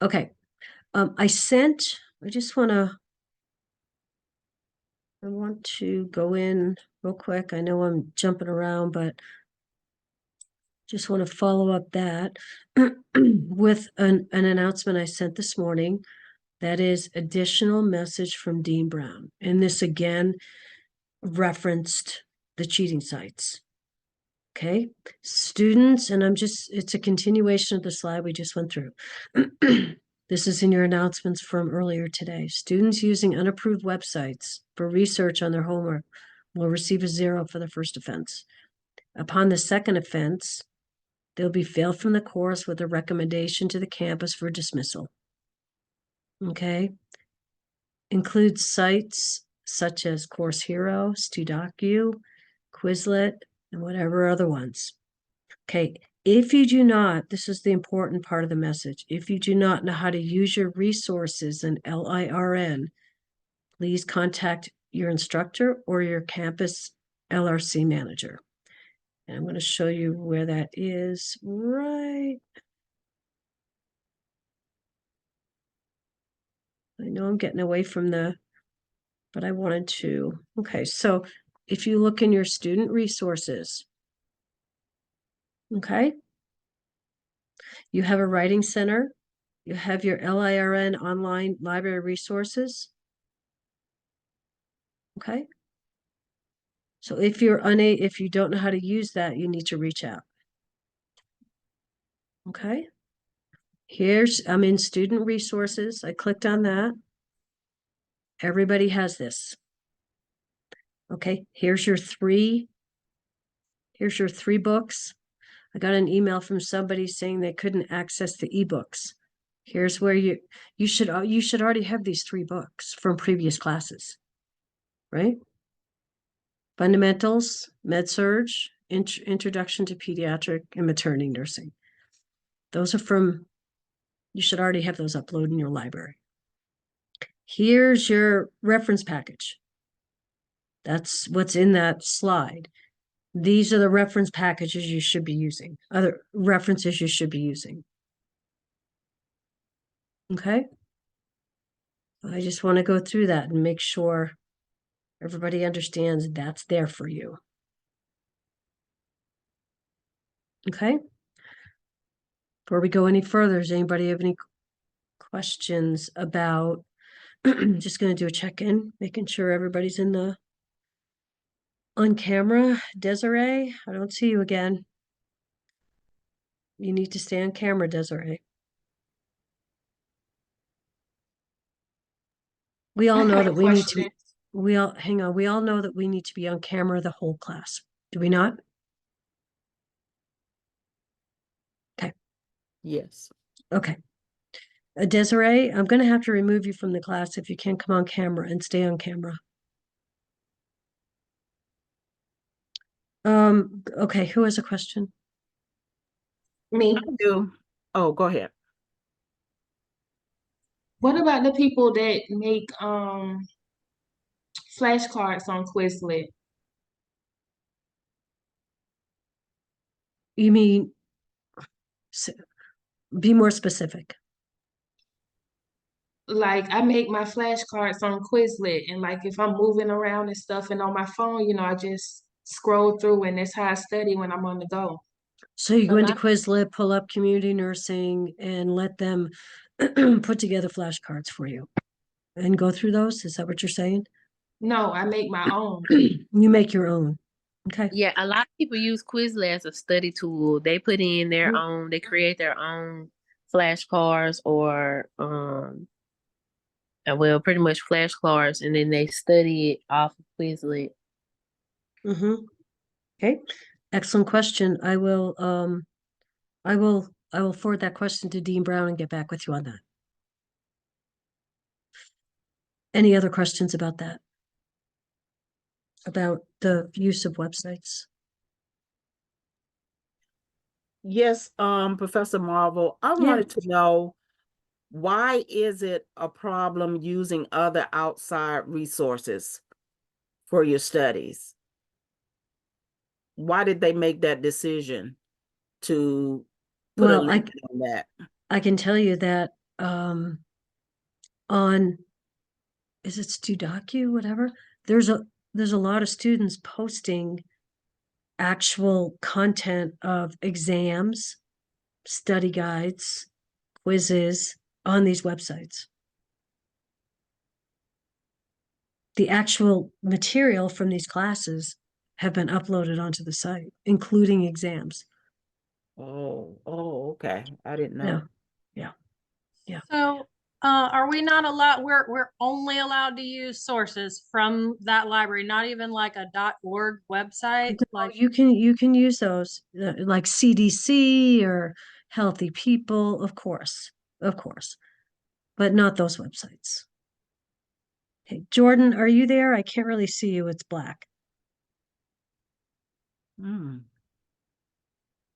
[SPEAKER 1] Okay, I want to go in real quick. I know I'm jumping around, but just want to follow up that with an announcement I sent this morning. That is additional message from Dean Brown. And this again referenced the cheating sites. Okay, students, and it's a continuation of the slide we just went through. This is in your announcements from earlier today. Students using unapproved websites for research on their homework will receive a 0 for the first offense. Upon the second offense, they'll be failed from the course with a recommendation to the campus for dismissal. Okay. Includes sites such as Course Hero, StuDocu, Quizlet, and whatever other ones. Okay. If you do not, this is the important part of the message. If you do not know how to use your resources in LIRN, please contact your instructor or your campus LRC manager. And I'm going to show you where that is right. I know I'm getting away from but I wanted to. Okay, so if you look in your student resources, okay, you have a writing center You have your LIRN online library resources. Okay. So if if you don't know how to use that, you need to reach out. Okay. I'm in student resources. I clicked on that. Everybody has this. Okay, here's your three books. I got an email from somebody saying they couldn't access the ebooks. Here's where you should already have these 3 books from previous classes, right? Fundamentals, Med-Surg, Introduction to Pediatric and Maternity Nursing. Those are you should already have those uploaded in your library. Here's your reference package. That's what's in that slide. These are the reference packages you should be using, other references you should be using. Okay? I just want to go through that and make sure everybody understands that's there for you. Okay? Before we go any further, does anybody have any questions about, just going to do a check-in, making sure everybody's on camera. Desiree, I don't see you again. You need to stay on camera, Desiree. We all know that we need to, hang on, we all know that we need to be on camera the whole class. Do we not? Okay.
[SPEAKER 8] Yes.
[SPEAKER 1] Okay. Desiree, I'm going to have to remove you from the class if you can't come on camera and stay on camera. Okay, who has a question?
[SPEAKER 10] Me.
[SPEAKER 8] I do. Oh, go ahead.
[SPEAKER 10] What about the people that make flashcards on Quizlet?
[SPEAKER 1] You mean, be more specific.
[SPEAKER 10] Like I make my flashcards on Quizlet, and like if I'm moving around and stuff and on my phone, I just scroll through, and that's how I study when I'm on the go.
[SPEAKER 1] So you go
[SPEAKER 10] A
[SPEAKER 1] into
[SPEAKER 10] lot-
[SPEAKER 1] Quizlet, pull up community nursing and let them put together flashcards for you and go through those. Is that what you're saying?
[SPEAKER 10] No, I make my own.
[SPEAKER 1] You make your own. Okay.
[SPEAKER 7] Yeah, a lot of people use Quizlet as a study tool. They put in their own, they create their own flashcards or well, pretty much flashcards, and then they study it off of Quizlet.
[SPEAKER 1] Mm-hmm. Okay. Excellent question. I will forward that question to Dean Brown and get back with you on that. Any other questions about that? About the use of websites?
[SPEAKER 8] Yes, Professor Marvel, I wanted to know, why is it a problem using other outside resources for your studies? Why did they make that decision to put a link on that?
[SPEAKER 1] I can tell you that on, is it Studocu, whatever? There's a lot of students posting actual content of exams, study guides, quizzes on these websites. The actual material from these classes have been uploaded onto the site, including exams.
[SPEAKER 8] Oh, okay. I didn't know.
[SPEAKER 1] Yeah.
[SPEAKER 12] So, are we not allowed, we're only allowed to use sources from that library, not even like a .org website? Like
[SPEAKER 1] You can use those like CDC or Healthy People, of course, but not those websites. Okay, Jordan, are you there? I can't really see you. It's black.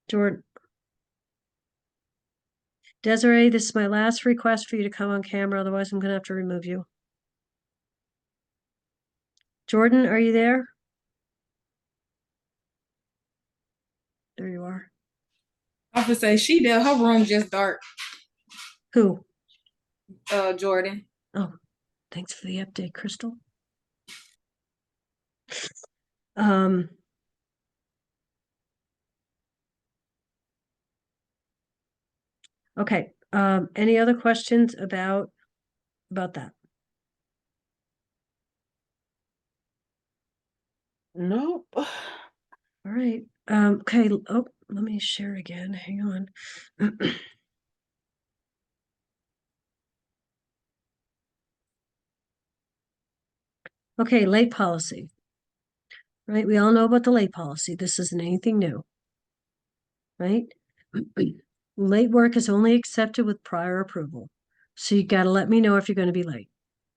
[SPEAKER 1] Jordan. Desiree, this is my last request for you to come on camera. Otherwise, I'm going to have to remove you. Jordan, are you there? There you are.
[SPEAKER 10] I would say she did. Her room just dark.
[SPEAKER 1] Who?
[SPEAKER 10] Jordan.
[SPEAKER 1] Oh, thanks for the update, Crystal. Okay, Any other questions about that?
[SPEAKER 8] Nope.
[SPEAKER 1] All right. Okay. Oh, let me share again. Hang on. Okay, late policy. Right? We all know about the late policy. This isn't anything new. Right? Late work is only accepted with prior approval. So you got to let me know if you're going to be late.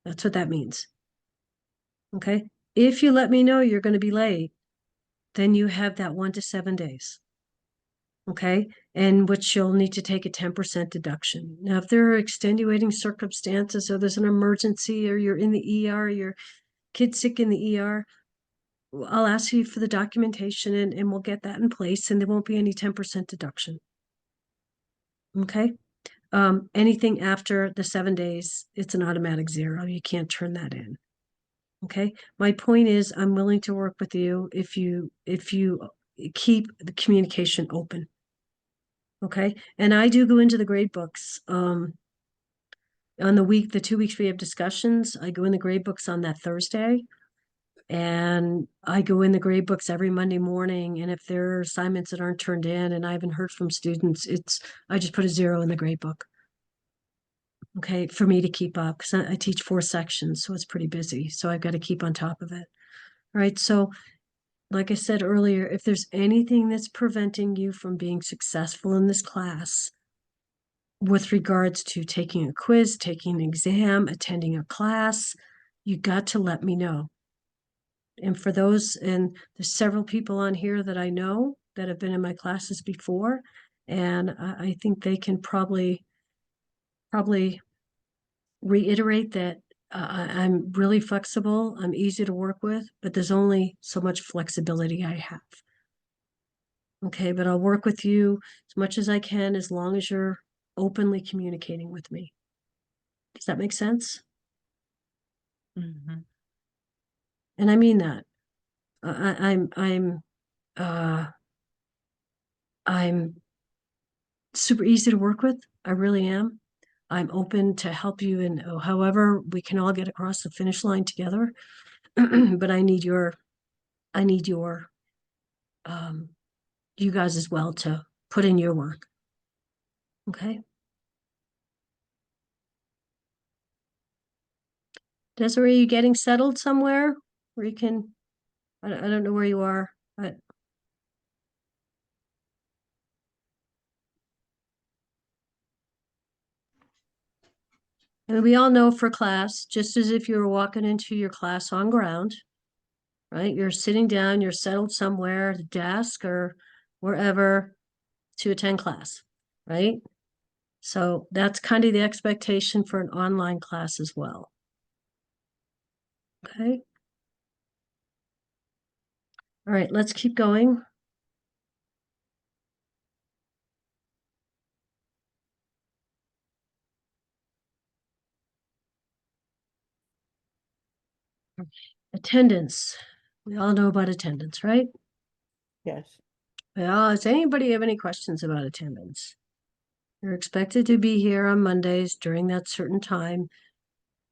[SPEAKER 1] That's what that means. Okay? If you let me know you're going to be late, then you have that 1 to 7 days. Okay? And which you'll need to take a 10% deduction. Now, if there are extenuating circumstances or there's an emergency or you're in the ER, your kid's sick in the ER, I'll ask you for the documentation and we'll get that in place and there won't be any 10% deduction. Okay? Anything after the 7 days, it's an automatic 0. You can't turn that in. Okay? My point is I'm willing to work with you if you keep the communication open. Okay? And I do go into the grade books. On the 2 weeks we have discussions, I go in the grade books on that Thursday. And I go in the grade books every Monday morning. And if there are assignments that aren't turned in and I haven't heard from students, I just put a 0 in the grade book. Okay, for me to keep up, because I teach 4 sections, so it's pretty busy. So I've got to keep on top of it. All right. So like I said earlier, if there's anything that's preventing you from being successful in this class with regards to taking a quiz, taking an exam, attending a class, you got to let me know. And for those, and there's several people on here that I know that have been in my classes before, and I think they can probably reiterate that I'm really flexible, I'm easy to work with, but there's only so much flexibility I have. Okay, but I'll work with you as much as I can as long as you're openly communicating with me. Does that make sense?
[SPEAKER 8] Mm-hmm.
[SPEAKER 1] And I mean that. I'm super easy to work with. I really am. I'm open to help you in however we can all get across the finish line together. But I need your you guys as well to put in your work. Okay. Desiree, you getting settled somewhere where you can, I don't know where you are, but. And we all know for class, just as if you were walking into your class on ground, right? You're sitting down, you're settled somewhere at a desk or wherever to attend class, right? So that's kind of the expectation for an online class as well. Okay. All right, let's keep going. Attendance. We all know about attendance, right?
[SPEAKER 8] Yes.
[SPEAKER 1] Well, does anybody have any questions about attendance? You're expected to be here on Mondays during that certain time,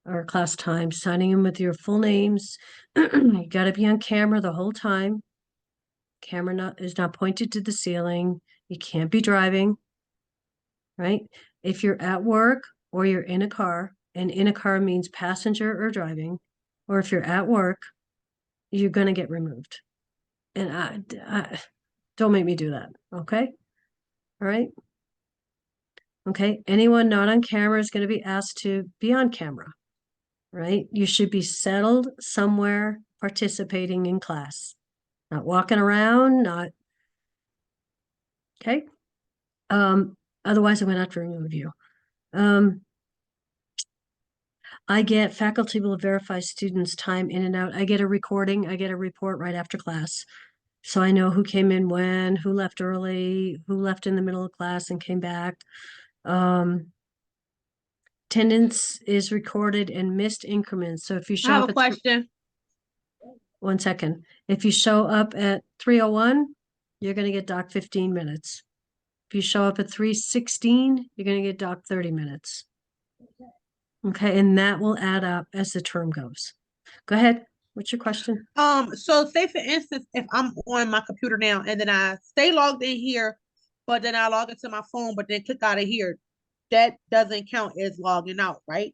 [SPEAKER 1] or class time, signing in with your full names. You got to be on camera the whole time. Camera is not pointed to the ceiling. You can't be driving, right? If you're at work or you're in a car, and in a car means passenger or driving, or if you're at work, you're going to get removed. And I don't make me do that. Okay. All right. Okay. Anyone not on camera is going to be asked to be on camera, right? You should be settled somewhere participating in class, not walking around, not. Okay. Otherwise I'm going to have to remove you. I get faculty will verify students' time in and out. I get a recording. I get a report right after class. So I know who came in when, who left early, who left in the middle of class and came back. Attendance is recorded in missed increments. So if you
[SPEAKER 12] I
[SPEAKER 1] show
[SPEAKER 12] have
[SPEAKER 1] up
[SPEAKER 12] a
[SPEAKER 1] at
[SPEAKER 12] question.
[SPEAKER 1] 1 second. If you show up at 3:01, you're going to get docked 15 minutes. If you show up at 3:16, you're gonna get docked 30 minutes. Okay, and that will add up as the term goes. Go ahead. What's your question?
[SPEAKER 5] So say for instance, if I'm on my computer now and then I stay logged in here, but then I log into my phone, but then click out of here, that doesn't count as logging out, right?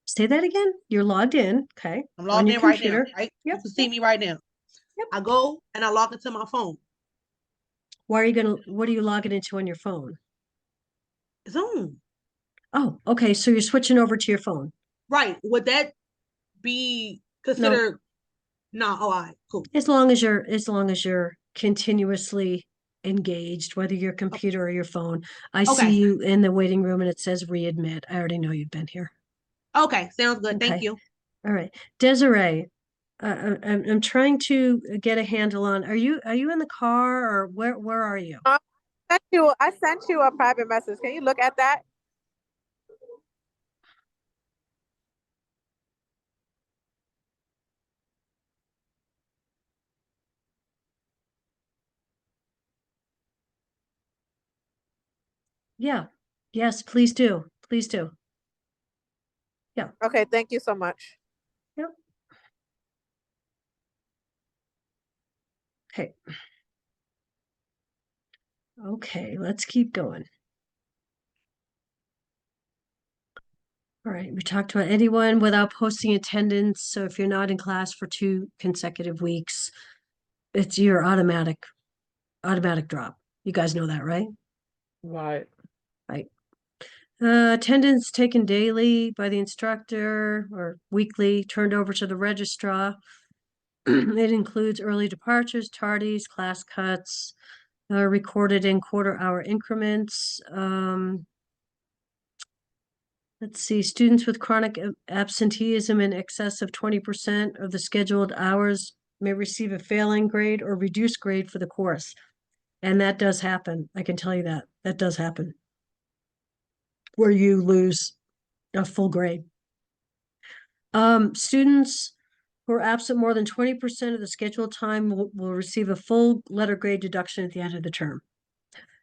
[SPEAKER 1] Say that again. You're logged in, okay?
[SPEAKER 5] I'm
[SPEAKER 1] On
[SPEAKER 5] logged
[SPEAKER 1] your
[SPEAKER 5] in right now,
[SPEAKER 1] computer.
[SPEAKER 5] right?
[SPEAKER 1] Yep.
[SPEAKER 5] You can see me right now.
[SPEAKER 1] Yep.
[SPEAKER 5] I go and I log into my phone.
[SPEAKER 1] What are you logging into on your phone?
[SPEAKER 5] Zoom.
[SPEAKER 1] Oh, okay. So you're switching over to your phone.
[SPEAKER 5] Right. Would that be considered? No. Oh, all right. Cool.
[SPEAKER 1] As long as you're continuously engaged, whether your computer or your phone. I see
[SPEAKER 5] Okay.
[SPEAKER 1] you in the waiting room and it says readmit. I already know you've been here.
[SPEAKER 5] Okay. Sounds good. Thank
[SPEAKER 1] Okay.
[SPEAKER 5] you.
[SPEAKER 1] All right. Desiree, I'm trying to get a handle on, are you in the car or where are you?
[SPEAKER 11] I sent you a private message. Can you look at that?
[SPEAKER 1] Yeah. Yes, please do. Please do. Yeah.
[SPEAKER 11] Okay, thank you so much.
[SPEAKER 1] Yep. Okay. Okay, let's keep going. All right, we talked about anyone without posting attendance. So if you're not in class for 2 consecutive weeks, it's your automatic drop. You guys know that, right?
[SPEAKER 8] Right.
[SPEAKER 1] Right. Attendance taken daily by the instructor or weekly turned over to the registrar. It includes early departures, tardies, class cuts, recorded in quarter-hour increments. Let's see, students with chronic absenteeism in excess of 20% of the scheduled hours may receive a failing grade or reduced grade for the course. And that does happen. I can tell you that. That does happen. Where you lose a full grade. Students who are absent more than 20% of the scheduled time will receive a full letter grade deduction at the end of the term.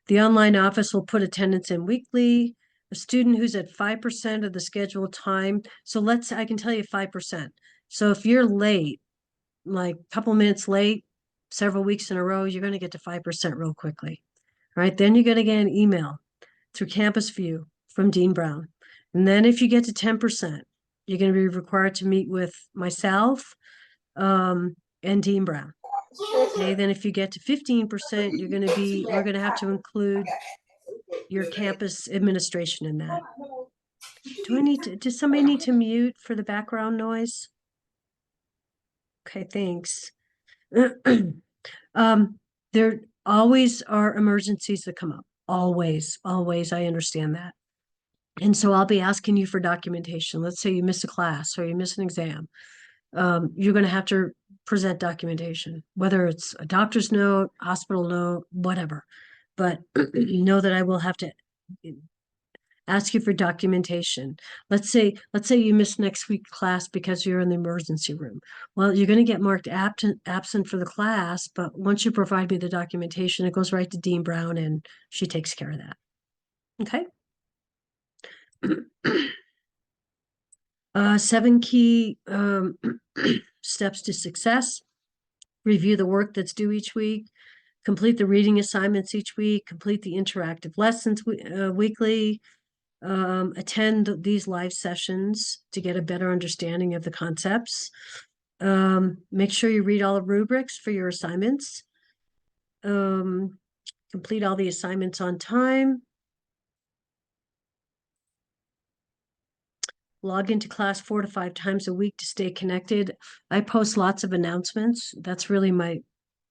[SPEAKER 1] The online office will put attendance in weekly. A student who's at 5% of the scheduled time. So I can tell you 5%. So if you're late, like a couple minutes late, several weeks in a row, you're going to get to 5% real quickly. All right. Then you're going to get an email through Campus View from Dean Brown. And then if you get to 10%, you're going to be required to meet with myself and Dean Brown. Okay, then if you get to 15%, we're going to have to include your campus administration in that. Does somebody need to mute for the background noise? Okay, thanks. There always are emergencies that come up. Always, I understand that. And so I'll be asking you for documentation. Let's say you miss a class or you miss an exam. You're going to have to present documentation, whether it's a doctor's note, hospital note, whatever. But know that I will have to ask you for documentation. Let's say you miss next week's class because you're in the emergency room. Well, you're going to get marked absent for the class, but once you provide me the documentation, it goes right to Dean Brown and she takes care of that. Okay. 7 key steps to success. Review the work that's due each week. Complete the reading assignments each week. Complete the interactive lessons weekly. Attend these live sessions to get a better understanding of the concepts. Make sure you read all the rubrics for your assignments. Complete all the assignments on time. Log into class 4 to 5 times a week to stay connected. I post lots of announcements. That's really my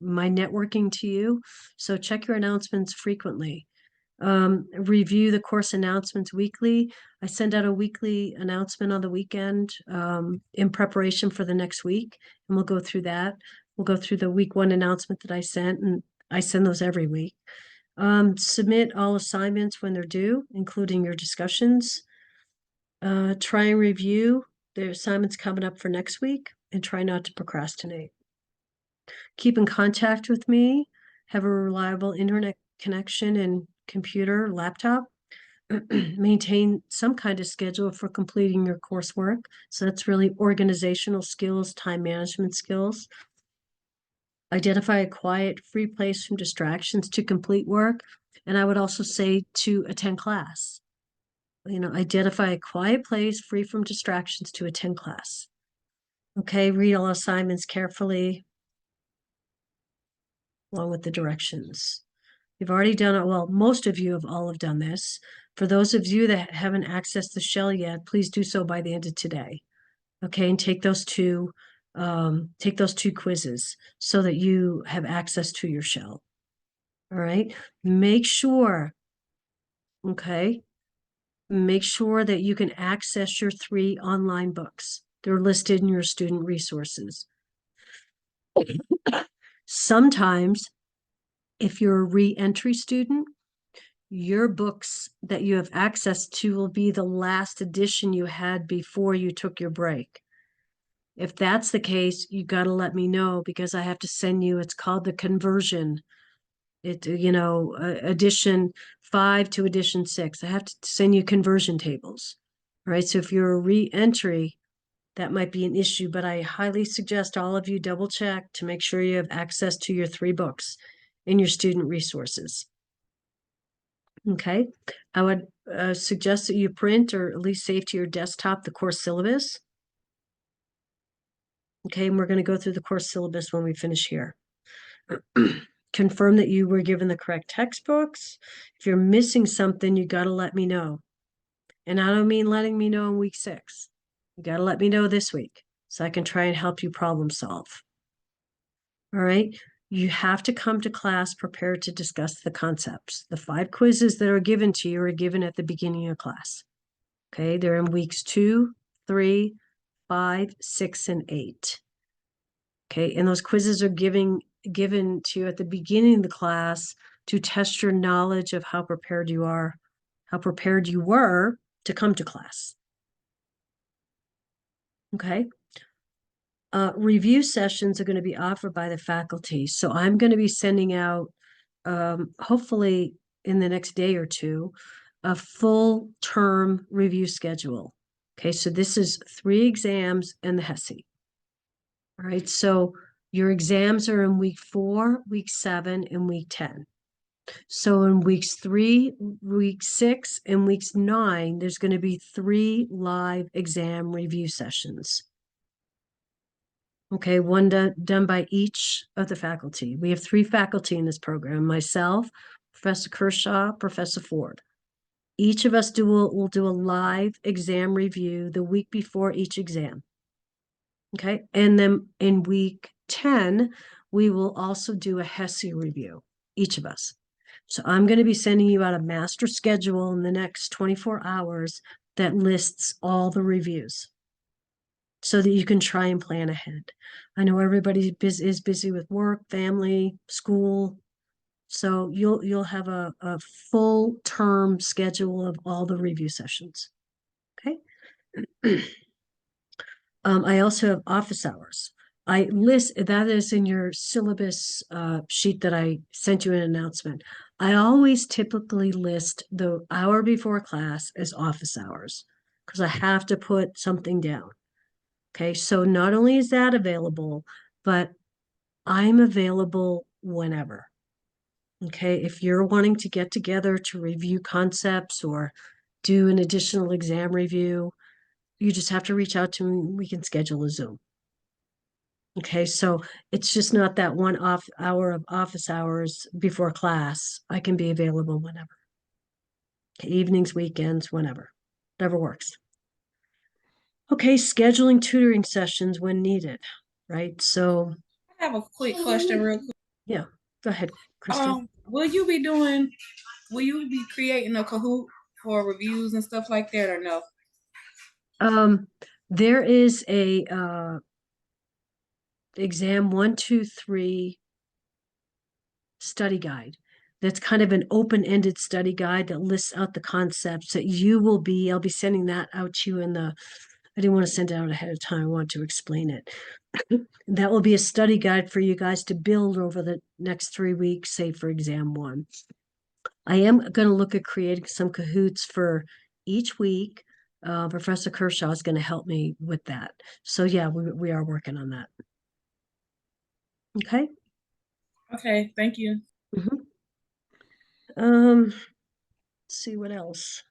[SPEAKER 1] networking to you. So check your announcements frequently. Review the course announcements weekly. I send out a weekly announcement on the weekend in preparation for the next week, and we'll go through that. We'll go through the week 1 announcement that I sent, and I send those every week. Submit all assignments when they're due, including your discussions. Try and review the assignments coming up for next week and try not to procrastinate. Keep in contact with me. have a reliable internet connection and computer, laptop. Maintain some kind of schedule for completing your coursework. So that's really organizational skills, time management skills. Identify a quiet, free place from distractions to complete work. And I would also say to attend class. Identify a quiet place free from distractions to attend class. Okay, read all assignments carefully along with the directions. You've already done it. Well, most of you have all have done this. For those of you that haven't accessed the shell yet, please do so by the end of today. Okay, and take those two quizzes so that you have access to your shell. All right, make sure that you can access your 3 online books. They're listed in your student resources. Sometimes, if you're a re-entry student, your books that you have access to will be the last edition you had before you took your break. If that's the case, you got to let me know, because I have to send you, it's called the conversion. Edition 5 to edition 6. I have to send you conversion tables. All right. So if you're a re-entry, that might be an issue, but I highly suggest all of you double check to make sure you have access to your 3 books in your student resources. Okay, I would suggest that you print or at least save to your desktop the course syllabus. Okay, and we're going to go through the course syllabus when we finish here. Confirm that you were given the correct textbooks. If you're missing something, you got to let me know. And I don't mean letting me know in week 6. You got to let me know this week so I can try and help you problem solve. All right. You have to come to class prepared to discuss the concepts. The 5 quizzes that are given to you are given at the beginning of class. Okay, they're in weeks 2, 3, 5, 6, and 8. Okay, and those quizzes are given to you at the beginning of the class to test your knowledge of how prepared you were to come to class. Okay. Review sessions are going to be offered by the faculty. So I'm going to be sending out, hopefully in the next day or two, a full term review schedule. Okay, so this is 3 exams and the HESI. All right, so your exams are in week 4, week 7, and week 10. So in weeks 3, week 6, and weeks 9, there's going to be 3 live exam review sessions. Okay, one done by each of the faculty. We have 3 faculty in this program: myself, Professor Kershaw, Professor Ford. Each of us will do a live exam review the week before each exam. Okay, and then in week 10, we will also do a HESI review, each of us. So I'm going to be sending you out a master schedule in the next 24 hours that lists all the reviews, so that you can try and plan ahead. I know everybody is busy with work, family, school, so you'll have a full term schedule of all the review sessions. Okay. I also have office hours. I list that is in your syllabus sheet that I sent you an announcement. I always typically list the hour before class as office hours because I have to put something down. Okay, so not only is that available, but I'm available whenever. Okay, if you're wanting to get together to review concepts or do an additional exam review, you just have to reach out to me. We can schedule a Zoom. Okay, so it's just not that 1 hour of office hours before class. I can be available whenever. Okay, evenings, weekends, whenever works. Okay, scheduling tutoring sessions when needed, right? So
[SPEAKER 13] I have a quick question real quick.
[SPEAKER 1] Yeah, go ahead, Crystal.
[SPEAKER 13] Will you be creating a Kahoot for reviews and stuff like that, or no?
[SPEAKER 1] There is a exam 1, 2, 3 study guide. That's kind of an open-ended study guide that lists out the concepts that I'll be sending that out to you in the I didn't want to send it out ahead of time. I wanted to explain it. That will be a study guide for you guys to build over the next 3 weeks, say for exam 1. I am going to look at creating some Kahoots for each week. Professor Kershaw is going to help me with that. So yeah, we are working on that. Okay.
[SPEAKER 13] Okay, thank you.
[SPEAKER 1] Let's see what else.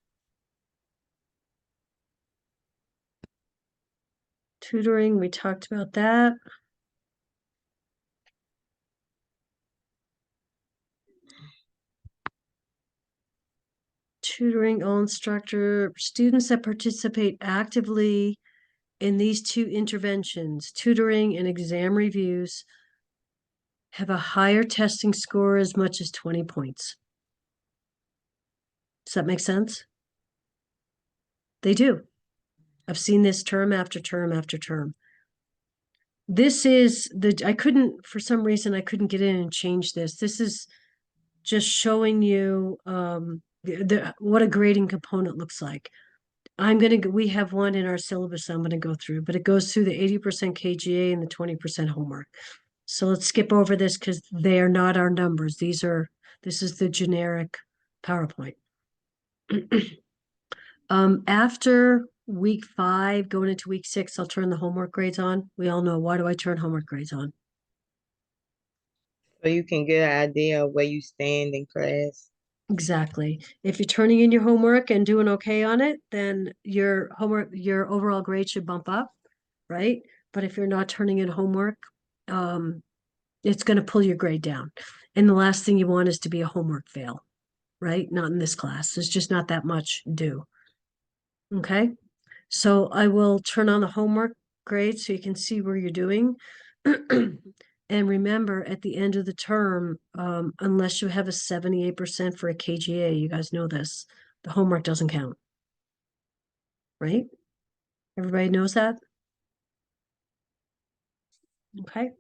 [SPEAKER 1] Tutoring, we talked about that. Tutoring, all instructor, students that participate actively in these 2 interventions, tutoring and exam reviews, have a higher testing score as much as 20 points. Does that make sense? They do. I've seen this term after term after term. This is I couldn't, for some reason, I couldn't get in and change this. This is just showing you what a grading component looks like. We have one in our syllabus I'm gonna go through, but it goes through the 80% KGA and the 20% homework. So let's skip over this because they are not our numbers. This is the generic PowerPoint. After week 5, going into week 6, I'll turn the homework grades on. We all know, why do I turn homework grades on?
[SPEAKER 3] So you can get an idea of where you stand in class.
[SPEAKER 1] Exactly. If you're turning in your homework and doing okay on it, then your overall grade should bump up, right? But if you're not turning in homework, it's going to pull your grade down. And the last thing you want is to be a homework fail, right? Not in this class. There's just not that much due. Okay. So I will turn on the homework grade so you can see where you're doing. And remember, at the end of the term, unless you have a 78% for a KGA, you guys know this, the homework doesn't count. Right? Everybody knows that? Okay.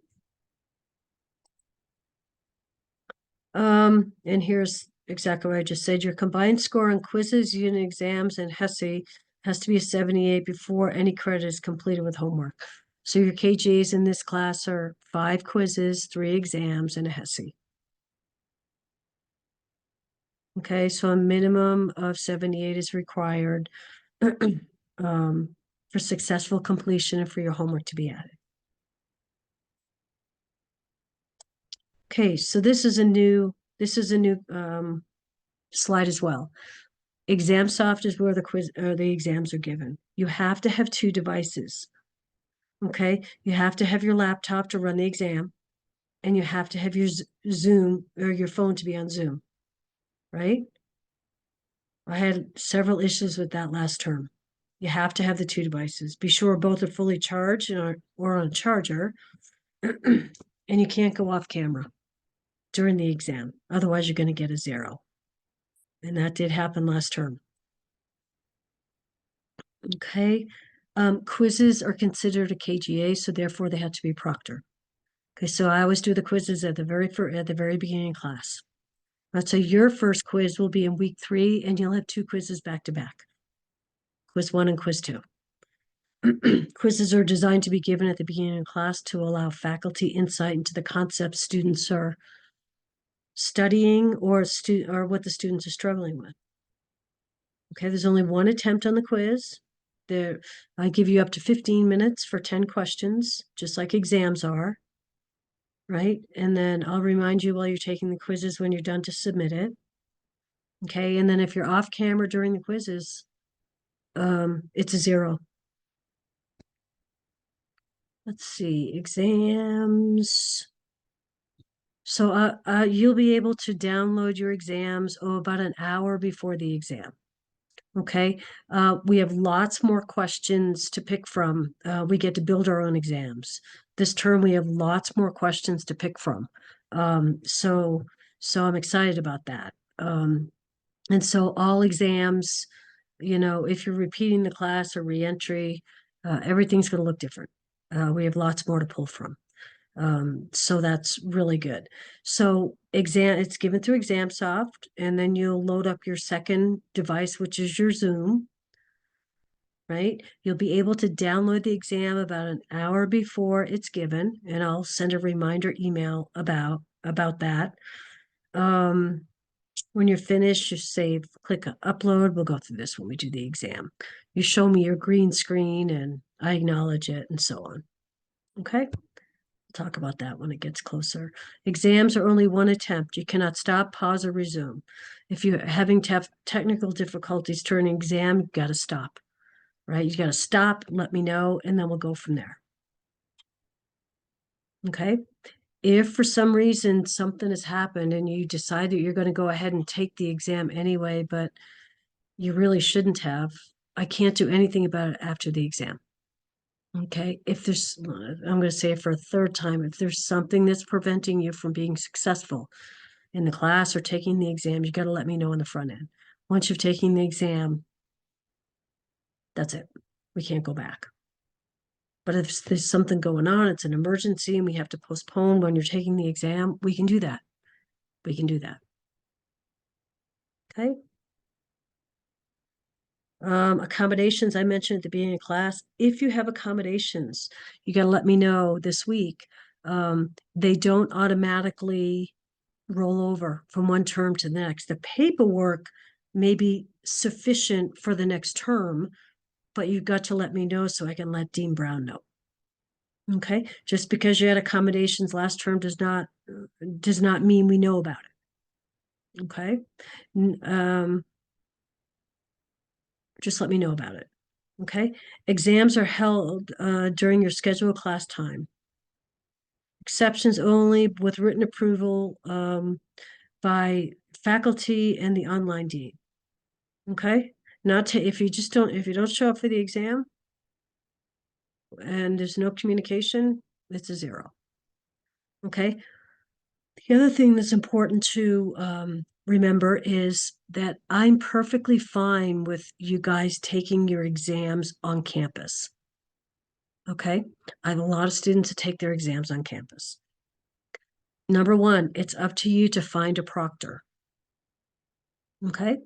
[SPEAKER 1] And here's exactly what I just said. Your combined score on quizzes, unit exams, and HESI has to be a 78 before any credit is completed with homework. So your KGAs in this class are 5 quizzes, 3 exams, and a HESI. Okay, so a minimum of 78 is required for successful completion and for your homework to be added. Okay, so this is a new slide as well. ExamSoft is where the quiz or the exams are given. You have to have 2 devices. Okay, you have to have your laptop to run the exam, and you have to have your Zoom or your phone to be on Zoom, right? I had several issues with that last term. You have to have the 2 devices. Be sure both are fully charged or on a charger, and you can't go off camera during the exam. Otherwise, you're going to get a 0. And that did happen last term. Okay. Quizzes are considered a KGA, so therefore they have to be proctored. Okay, so I always do the quizzes at the very beginning of class. So your first quiz will be in week 3, and you'll have 2 quizzes back to back. Quiz 1 and quiz 2. Quizzes are designed to be given at the beginning of class to allow faculty insight into the concepts students are studying or what the students are struggling with. Okay, there's only 1 attempt on the quiz. I give you up to 15 minutes for 10 questions, just like exams are, right? And then I'll remind you while you're taking the quizzes when you're done to submit it. Okay, and then if you're off camera during the quizzes, it's a 0. Let's see, exams. So you'll be able to download your exams about an hour before the exam. Okay, we have lots more questions to pick from. We get to build our own exams. This term, we have lots more questions to pick from. So I'm excited about that. And so all exams, if you're repeating the class or reentry, everything's going to look different. We have lots more to pull from. So that's really good. So it's given through ExamSoft, and then you'll load up your second device, which is your Zoom. right? You'll be able to download the exam about an hour before it's given, and I'll send a reminder email about that. When you're finished, you save, click on upload. We'll go through this when we do the exam. You show me your green screen and I acknowledge it and so on. Okay? We'll talk about that when it gets closer. Exams are only one attempt. You cannot stop, pause, or resume. If you're having technical difficulties during an exam, you've got to stop, right? You got to stop, let me know, and then we'll go from there. Okay? If for some reason something has happened and you decide that you're going to go ahead and take the exam anyway, but you really shouldn't have, I can't do anything about it after the exam. Okay, if there's, I'm going to say it for a third time, if there's something that's preventing you from being successful in the class or taking the exam, you got to let me know on the front end. Once you've taken the exam, that's it. We can't go back. But if there's something going on, it's an emergency and we have to postpone when you're taking the exam, we can do that. We can do that. Okay. Accommodations I mentioned at the beginning of class. If you have accommodations, you got to let me know this week. They don't automatically roll over from one term to the next. The paperwork may be sufficient for the next term, but you've got to let me know so I can let Dean Brown know. Okay, just because you had accommodations last term does not mean we know about it. Okay, just let me know about it. Okay, exams are held during your scheduled class time. Exceptions only with written approval by faculty and the online dean. Okay, if you don't show up for the exam and there's no communication, it's a 0. Okay. The other thing that's important to remember is that I'm perfectly fine with you guys taking your exams on campus. Okay. I have a lot of students that take their exams on campus. Number one, it's up to you to find a proctor. Okay.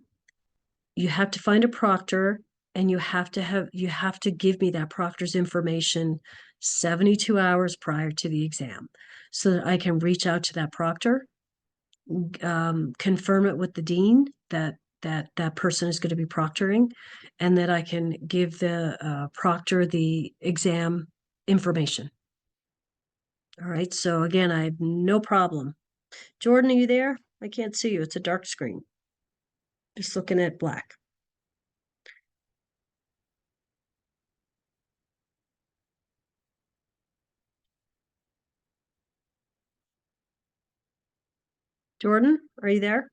[SPEAKER 1] You have to find a proctor and you have to give me that proctor's information 72 hours prior to the exam so that I can reach out to that proctor, confirm it with the dean that person is going to be proctoring, and that I can give the proctor the exam information. All right, so again, I have no problem. Jordan, are you there? I can't see you. It's a dark screen. Just looking at black. Jordan, are you there?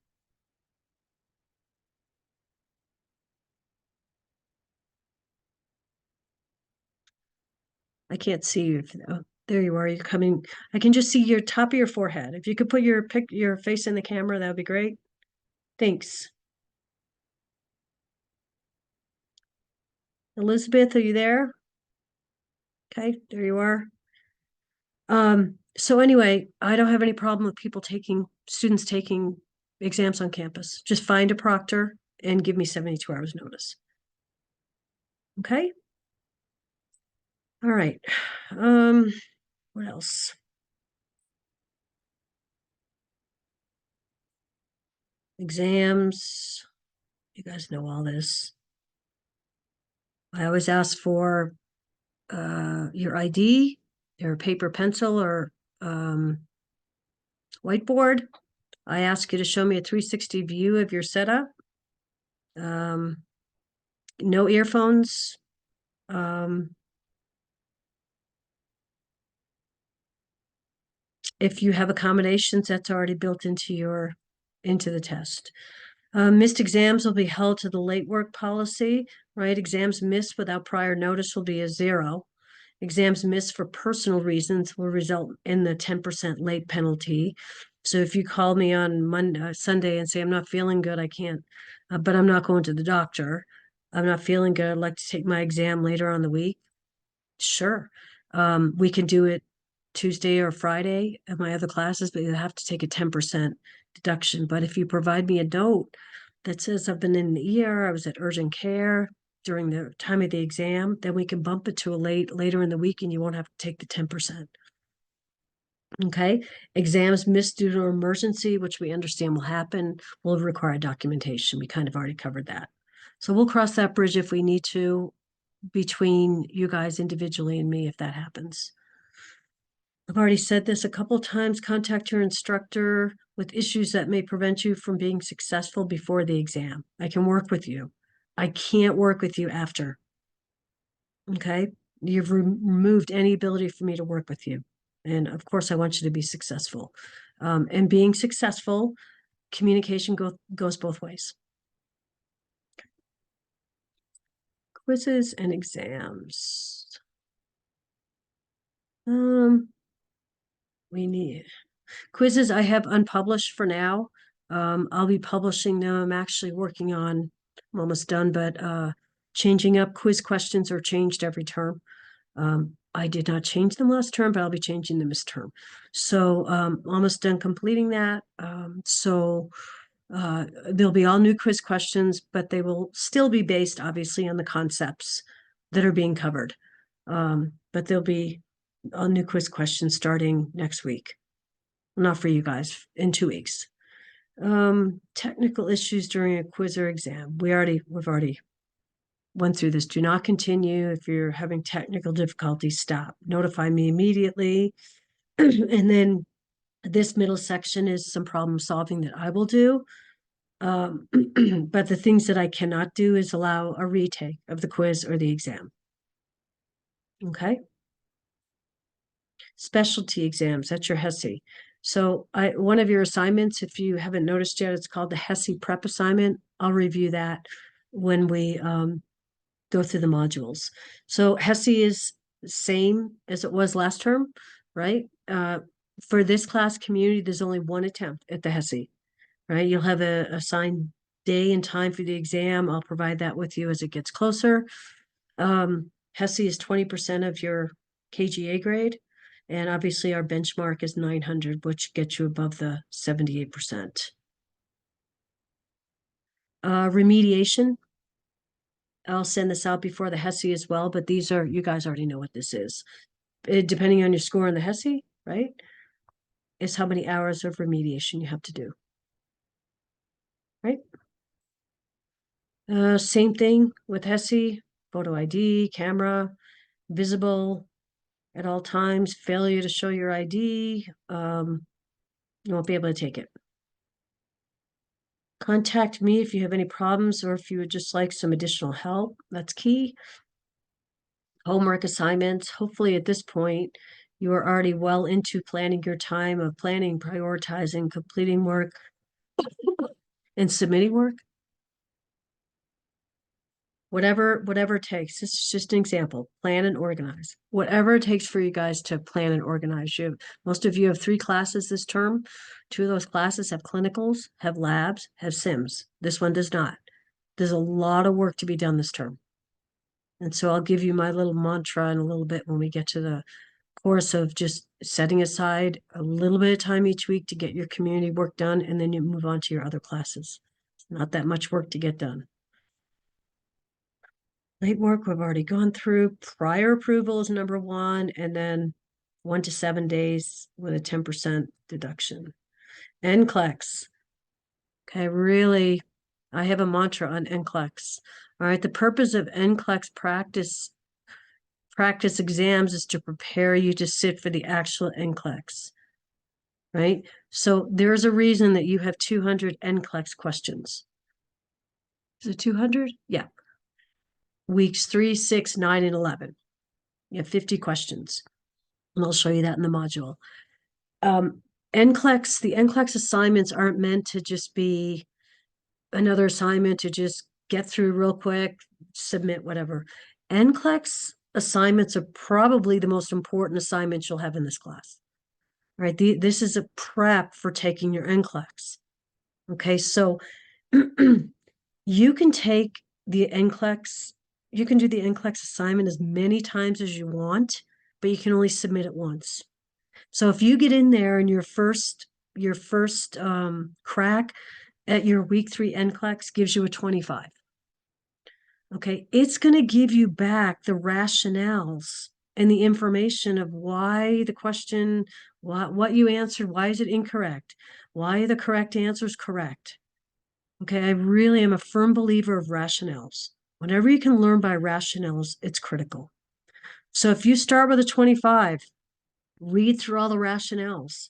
[SPEAKER 1] I can't see you. Oh, there you are. You're coming. I can just see your top of your forehead. If you could put your face in the camera, that would be great. Thanks. Elizabeth, are you there? Okay, there you are. So anyway, I don't have any problem with students taking exams on campus. Just find a proctor and give me 72 hours notice. Okay. All right. What else? Exams. You guys know all this. I always ask for your ID, your paper, pencil, or whiteboard. I ask you to show me a 360 view of your setup. No earphones. If you have accommodations, that's already built into the test. Missed exams will be held to the late work policy, right? Exams missed without prior notice will be a 0. Exams missed for personal reasons will result in the 10% late penalty. So if you call me on Sunday and say, I'm not feeling good, I can't, but I'm not going to the doctor. I'm not feeling good. I'd like to take my exam later on the week. Sure. We can do it Tuesday or Friday at my other classes, but you have to take a 10% deduction. But if you provide me a note that says I've been in the ER, I was at urgent care, during the time of the exam, then we can bump it to a later in the week and you won't have to take the 10%. Okay, exams missed due to emergency, which we understand will happen, will require documentation. We kind of already covered that. So we'll cross that bridge if we need to between you guys individually and me if that happens. I've already said this a couple times, contact your instructor with issues that may prevent you from being successful before the exam. I can work with you. I can't work with you after. Okay, you've removed any ability for me to work with you. And of course, I want you to be successful. And being successful, communication goes both ways. Quizzes and exams. We need quizzes. I have unpublished for now. I'll be publishing them. I'm actually working on, I'm almost done, but changing up quiz questions are changed every term. I did not change them last term, but I'll be changing them this term. So almost done completing that. There'll be all new quiz questions, but they will still be based obviously on the concepts that are being covered. But there'll be all new quiz questions starting next week. Not for you guys, in 2 weeks. Technical issues during a quiz or exam. We've already went through this. Do not continue. If you're having technical difficulties, stop. Notify me immediately. And then this middle section is some problem solving that I will do. But the things that I cannot do is allow a retake of the quiz or the exam. Okay. Specialty exams, that's your HESI. So one of your assignments, if you haven't noticed yet, it's called the HESI prep assignment. I'll review that when we go through the modules. So HESI is the same as it was last term, right? For this class community, there's only one attempt at the HESI, right? You'll have a assigned day and time for the exam. I'll provide that with you as it gets closer. HESI is 20% of your KGA grade. And obviously our benchmark is 900, which gets you above the 78%. Remediation. I'll send this out before the HESI as well, but these are, you guys already know what this is. Depending on your score in the HESI, right, is how many hours of remediation you have to do. Right? Same thing with HESI, photo ID, camera, visible at all times, failure to show your ID, you won't be able to take it. Contact me if you have any problems or if you would just like some additional help. That's key. Homework assignments. Hopefully at this point, you are already well into planning your time of planning, prioritizing, completing work, and submitting work. Whatever it takes. This is just an example. Plan and organize. Whatever it takes for you guys to plan and organize. Most of you have 3 classes this term. 2 of those classes have clinicals, have labs, have sims. This one does not. There's a lot of work to be done this term. And so I'll give you my little mantra in a little bit when we get to the course of just setting aside a little bit of time each week to get your community work done, and then you move on to your other classes. It's not that much work to get done. Late work, we've already gone through. Prior approval is number 1, and then 1 to 7 days with a 10% deduction. NCLEX. Okay, really, I have a mantra on NCLEX. All right, the purpose of NCLEX practice exams is to prepare you to sit for the actual NCLEX, right? So there's a reason that you have 200 NCLEX questions. Is it 200? Yeah. Weeks 3, 6, 9, and 11. You have 50 questions. And I'll show you that in the module. NCLEX, the NCLEX assignments aren't meant to just be another assignment to just get through real quick, submit whatever. NCLEX assignments are probably the most important assignments you'll have in this class. Right? This is a prep for taking your NCLEX. Okay, so you can take the NCLEX. You can do the NCLEX assignment as many times as you want, but you can only submit it once. So if you get in there and your first crack at your week 3 NCLEX gives you a 25. Okay, it's going to give you back the rationales and the information of why the question, what you answered, why is it incorrect? Why are the correct answers correct? Okay, I really am a firm believer of rationales. Whenever you can learn by rationales, it's critical. So if you start with a 25, read through all the rationales,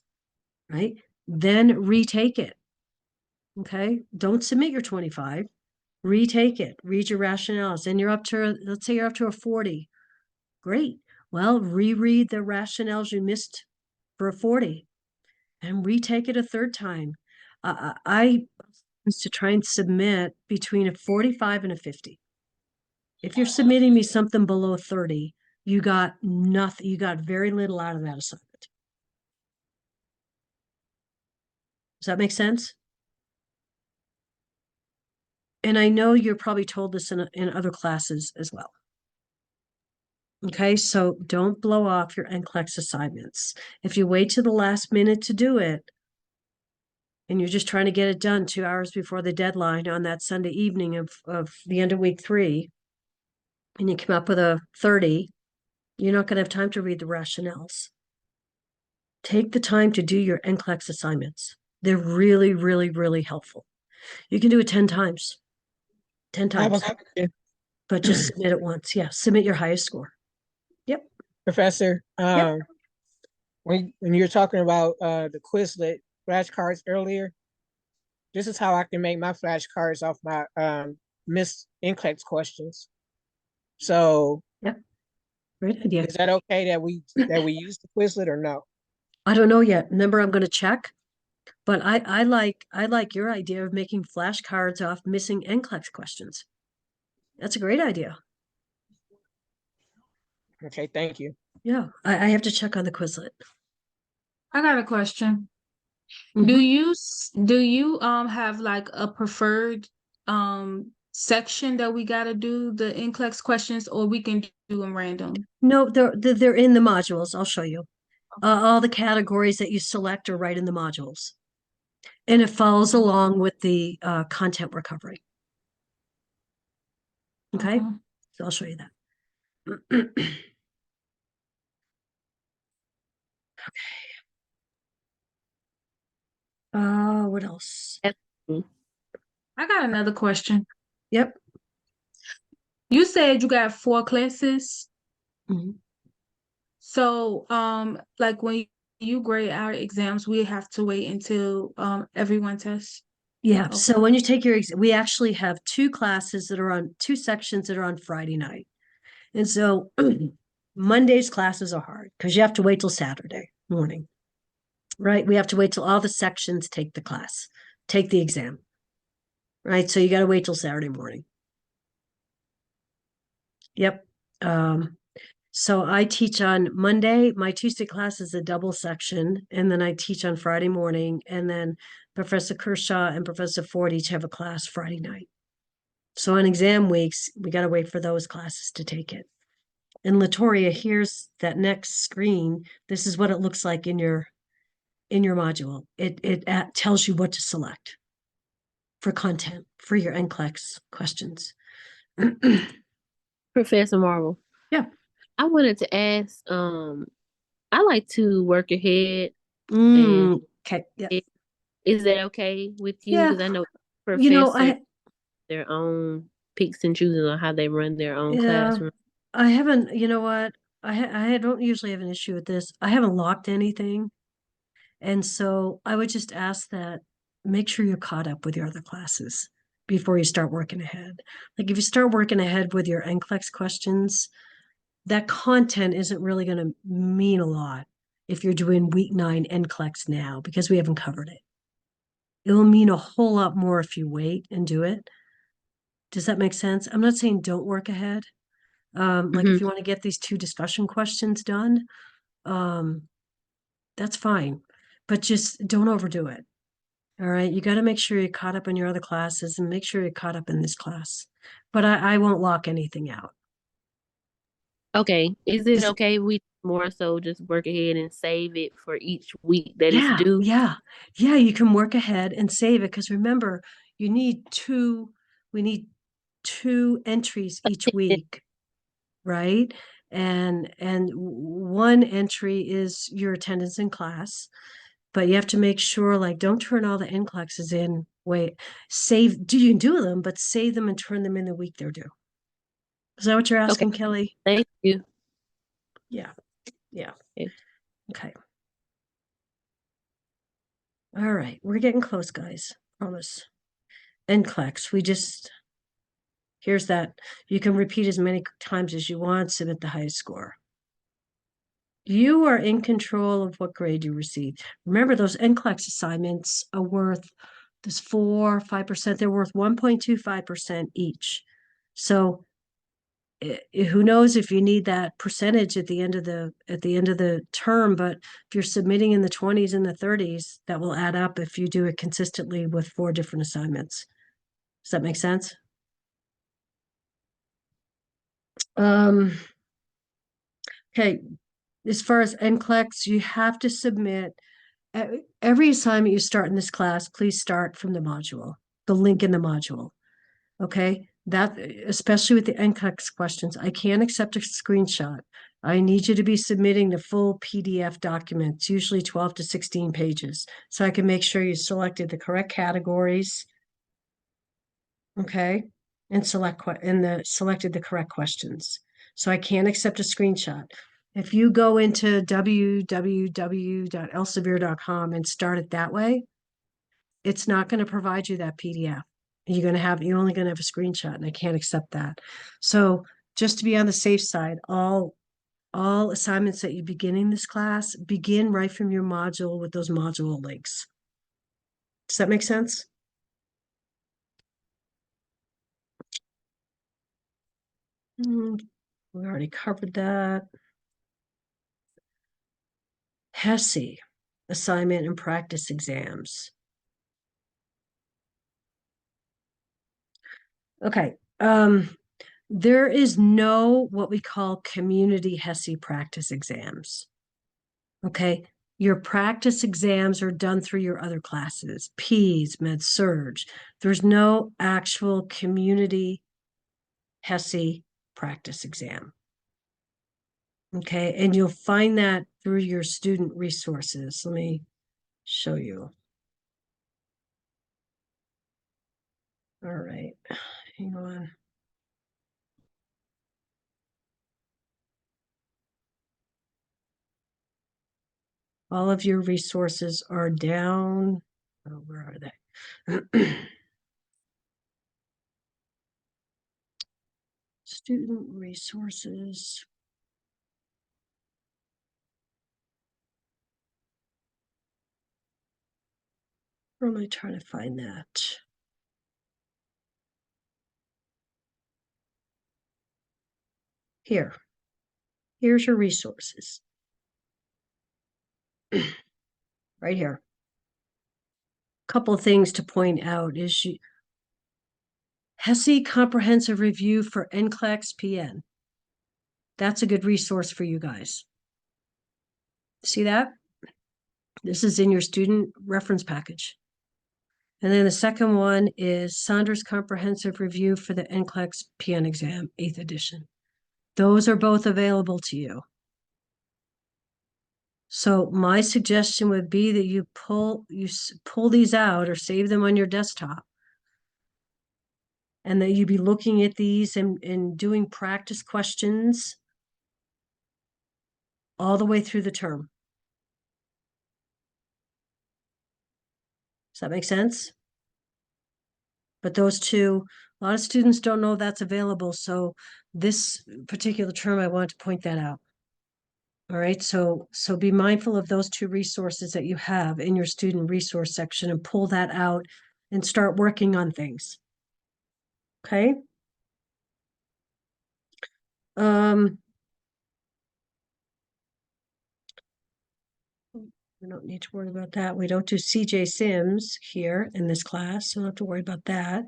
[SPEAKER 1] right? Then retake it. Okay, don't submit your 25. Retake it, read your rationales, and you're up to, let's say you're up to a 40. Great. Well, reread the rationales you missed for a 40 and retake it a third time. I used to try and submit between a 45 and a 50. If you're submitting me something below 30, you got nothing, you got very little out of that assignment. Does that make sense? And I know you're probably told this in other classes as well. Okay, so don't blow off your NCLEX assignments. If you wait to the last minute to do it, and you're just trying to get it done 2 hours before the deadline on that Sunday evening of the end of week 3, and you come up with a 30, you're not going to have time to read the rationales. Take the time to do your NCLEX assignments. They're really, really, really helpful. You can do it 10 times. 10 times. But just submit it once. Yeah, submit your highest score. Yep.
[SPEAKER 14] Professor, when you're talking about the Quizlet flashcards earlier, this is how I can make my flashcards off my missed NCLEX questions. So,
[SPEAKER 1] yep, great idea.
[SPEAKER 14] Is that okay that we use the Quizlet or no?
[SPEAKER 1] I don't know yet. Remember, I'm going to check. But I like your idea of making flashcards off missing NCLEX questions. That's a great idea.
[SPEAKER 14] Okay, thank you.
[SPEAKER 1] Yeah, I have to check on the Quizlet.
[SPEAKER 10] I got a question.
[SPEAKER 1] Mhm.
[SPEAKER 10] Do you have like a preferred section that we gotta do the NCLEX questions, or we can do them random?
[SPEAKER 1] No, they're in the modules. I'll show you. All the categories that you select are right in the modules. And it follows along with the content we're covering. Okay, so I'll show you that. What else?
[SPEAKER 10] I got another question.
[SPEAKER 1] Yep.
[SPEAKER 10] You said you got 4 classes.
[SPEAKER 1] Mhm.
[SPEAKER 10] So, like when you grade our exams, we have to wait until everyone tests.
[SPEAKER 1] Yeah,
[SPEAKER 10] Okay.
[SPEAKER 1] so when you take your exam, we actually have 2 classes that are on 2 sections that are on Friday night. And so Monday's classes are hard because you have to wait till Saturday morning, right? We have to wait till all the sections take the class, take the exam, right? So you got to wait till Saturday morning. Yep. So I teach on Monday. My Tuesday class is a double section, and then I teach on Friday morning, and then Professor Kershaw and Professor Ford each have a class Friday night. So on exam weeks, we got to wait for those classes to take it. And Latoria, here's that next screen. This is what it looks like in your module. It tells you what to select for content for your NCLEX questions.
[SPEAKER 7] Professor Marvel.
[SPEAKER 1] Yeah.
[SPEAKER 7] I wanted to ask, I like to work ahead.
[SPEAKER 1] Okay. Yeah.
[SPEAKER 7] Is that okay with you?
[SPEAKER 1] Yeah.
[SPEAKER 7] Because I know
[SPEAKER 1] You know,
[SPEAKER 7] professors their own picks and chooses on how they run their own classroom.
[SPEAKER 1] I haven't, you know what? I don't usually have an issue with this. I haven't locked anything. And so I would just ask that make sure you're caught up with your other classes before you start working ahead. Like if you start working ahead with your NCLEX questions, that content isn't really going to mean a lot if you're doing week 9 NCLEX now because we haven't covered it. It will mean a whole lot more if you wait and do it. Does that make sense? I'm not saying don't work ahead. Like if you want to get these 2 discussion questions done, that's fine, but just don't overdo it. All right. You got to make sure you're caught up in your other classes and make sure you're caught up in this class, but I won't lock anything out.
[SPEAKER 7] Okay. Is it okay we more so just work ahead and save it for each week that
[SPEAKER 1] Yeah,
[SPEAKER 7] it's due?
[SPEAKER 1] yeah, you can work ahead and save it because remember, we need 2 entries each week, right? And one entry is your attendance in class, but you have to make sure, like, don't turn all the NCLEXs in. Wait, you can do them, but save them and turn them in the week they're due. Is that what you're asking, Kelly?
[SPEAKER 7] Thank you.
[SPEAKER 1] Yeah. Yeah.
[SPEAKER 7] Okay.
[SPEAKER 1] Okay. All right, we're getting close, guys. Promise. NCLEX, here's that. You can repeat as many times as you want, submit the highest score. You are in control of what grade you receive. Remember, those NCLEX assignments are worth, there's 4 or 5%, they're worth 1.25% each. So who knows if you need that percentage at the end of the term, but if you're submitting in the 20s and the 30s, that will add up if you do it consistently with 4 different assignments. Does that make sense? Okay, as far as NCLEX, you have to submit every assignment you start in this class, please start from the module, the link in the module. Okay, that especially with the NCLEX questions, I can't accept a screenshot. I need you to be submitting the full PDF document. It's usually 12 to 16 pages, so I can make sure you selected the correct categories. Okay, and selected the correct questions. So I can't accept a screenshot. If you go into www.elsevier.com and start it that way, it's not going to provide you that PDF. You're only going to have a screenshot, and I can't accept that. So just to be on the safe side, all assignments that you begin in this class, begin right from your module with those module links. Does that make sense? We already covered that. HESI, assignment and practice exams. Okay, there is no what we call community HESI practice exams. Okay, your practice exams are done through your other classes, Peds, Med Surg. There's no actual community HESI practice exam. Okay, and you'll find that through your student resources. Let me show you. All right, hang on. All of your resources are down. Oh, where are they? Student resources. Where am I trying to find that? Here. Here's your resources. Right here. Couple of things to point out is HESI Comprehensive Review for NCLEX PN. That's a good resource for you guys. See that? This is in your student reference package. And then the second one is Saunders Comprehensive Review for the NCLEX PN exam, 8th edition. Those are both available to you. So my suggestion would be that you pull these out or save them on your desktop, and that you be looking at these and doing practice questions all the way through the term. Does that make sense? But those two, a lot of students don't know that's available. So this particular term, I want to point that out. All right, so be mindful of those 2 resources that you have in your student resource section and pull that out and start working on things. Okay. We don't need to worry about that. We don't do CJ Sims here in this class, so we don't have to worry about that.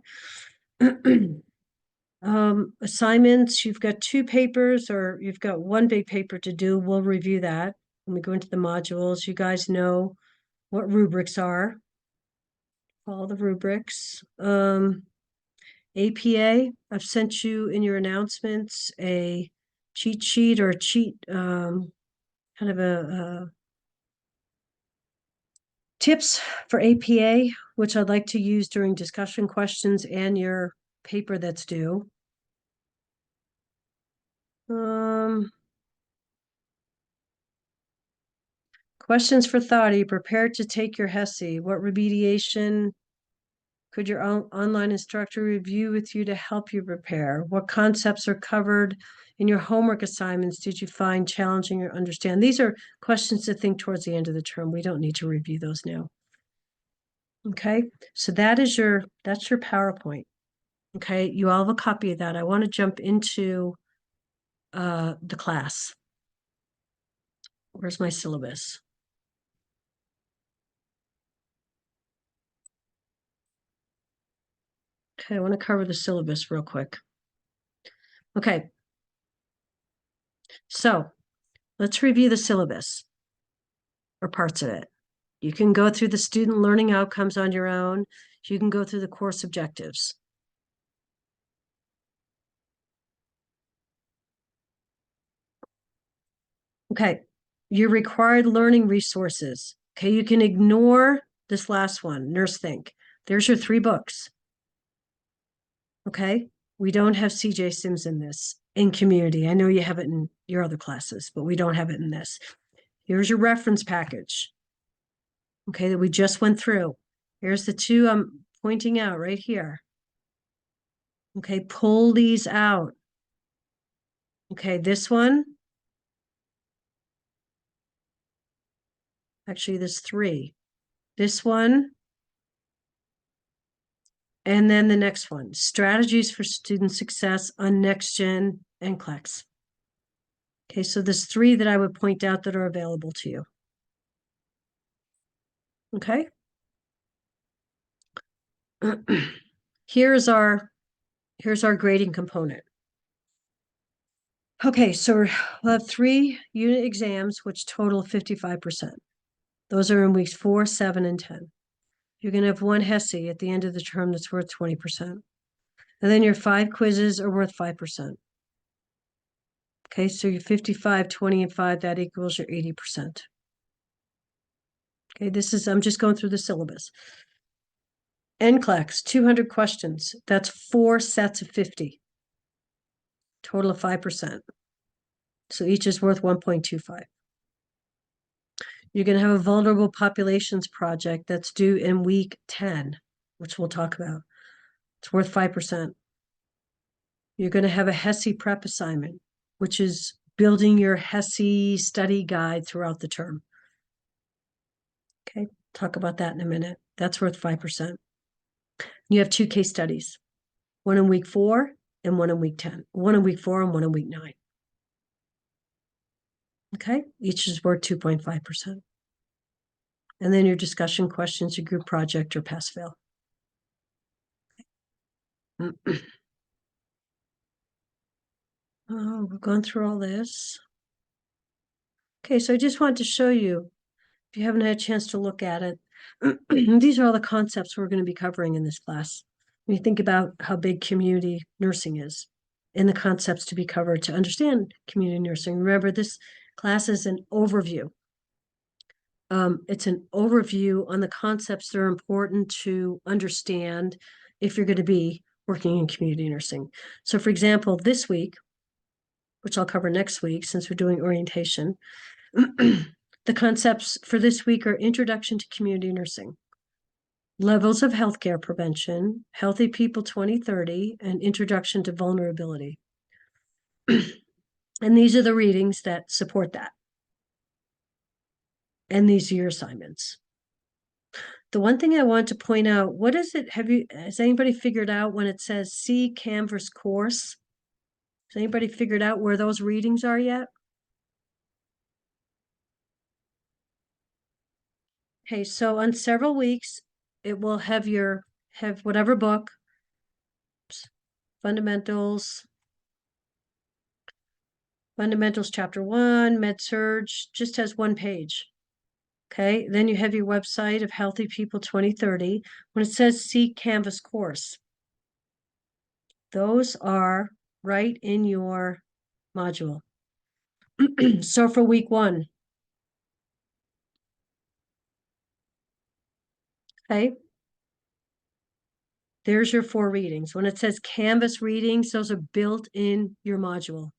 [SPEAKER 1] Assignments, you've got 2 papers or you've got 1 big paper to do. We'll review that when we go into the modules. You guys know what rubrics are. All the rubrics. APA, I've sent you in your announcements a cheat sheet or a cheat, kind of a tips for APA, which I'd like to use during discussion questions and your paper that's due. Questions for thought. Are you prepared to take your HESI? What remediation could your online instructor review with you to help you prepare? What concepts are covered in your homework assignments did you find challenging or understand? These are questions to think towards the end of the term. We don't need to review those now. Okay, so that's your PowerPoint. Okay, you all have a copy of that. I want to jump into the class. Where's my syllabus? Okay, I want to cover the syllabus real quick. Okay, so let's review the syllabus or parts of it. You can go through the student learning outcomes on your own. You can go through the course objectives. Okay, your required learning resources. Okay, you can ignore this last one, Nurse Think. There's your 3 books. Okay, we don't have CJ Sims in this, in community. I know you have it in your other classes, but we don't have it in this. Here's your reference package. Okay, that we just went through. Here's the 2 I'm pointing out right here. Okay, pull these out. Okay, this one. Actually, there's 3. This one. And then the next one, strategies for student success on NextGen and NCLEX. Okay, so there's 3 that I would point out that are available to you. Okay. Here's our grading component. Okay, so we'll have 3 unit exams, which total 55%. Those are in weeks 4, 7, and 10. You're going to have 1 HESI at the end of the term that's worth 20%. And then your 5 quizzes are worth 5%. Okay, so your 55, 20, and 5, that equals your 80%. Okay, I'm just going through the syllabus. NCLEX, 200 questions. That's 4 sets of 50. Total of 5%. So each is worth 1.25. You're going to have a vulnerable populations project that's due in week 10, which we'll talk about. It's worth 5%. You're going to have a HESI prep assignment, which is building your HESI study guide throughout the term. Okay, talk about that in a minute. That's worth 5%. You have 2 case studies, one in week 4 and one in week 10, one in week 4 and one in week 9. Okay, each is worth 2.5%. And then your discussion questions, your group project, or pass-fail. Okay. Oh, we've gone through all this. Okay, so I just wanted to show you, if you haven't had a chance to look at it, these are all the concepts we're going to be covering in this class. When you think about how big community nursing is and the concepts to be covered to understand community nursing. Remember, this class is an overview. It's an overview on the concepts that are important to understand if you're going to be working in community nursing. So for example, this week, which I'll cover next week since we're doing orientation, the concepts for this week are Introduction to Community Nursing, Levels of Healthcare Prevention, Healthy People 2030, and Introduction to Vulnerability. And these are the readings that support that. And these are your assignments. The one thing I want to point out, what is it? Has anybody figured out when it says see Canvas course? Has anybody figured out where those readings are yet? Okay, so on several weeks, it will have whatever book, Fundamentals Chapter 1, Med-Surg, just has 1 page. Okay, then you have your website of Healthy People 2030. When it says see Canvas course, Those are right in your module. So for week 1. Okay. There's your 4 readings. When it says Canvas readings, those are built in your module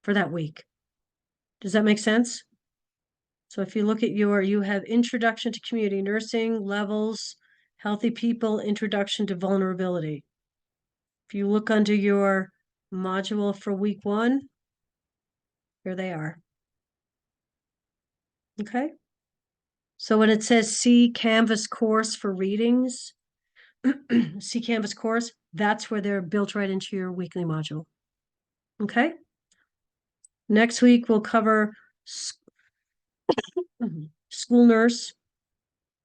[SPEAKER 1] for that week. Does that make sense? So if you look at you have Introduction to Community Nursing, Levels, Healthy People, Introduction to Vulnerability. If you look under your module for week 1, here they are. Okay. So when it says see Canvas course for readings, see Canvas course, that's where they're built right into your weekly module. Okay. Next week, we'll cover school nurse,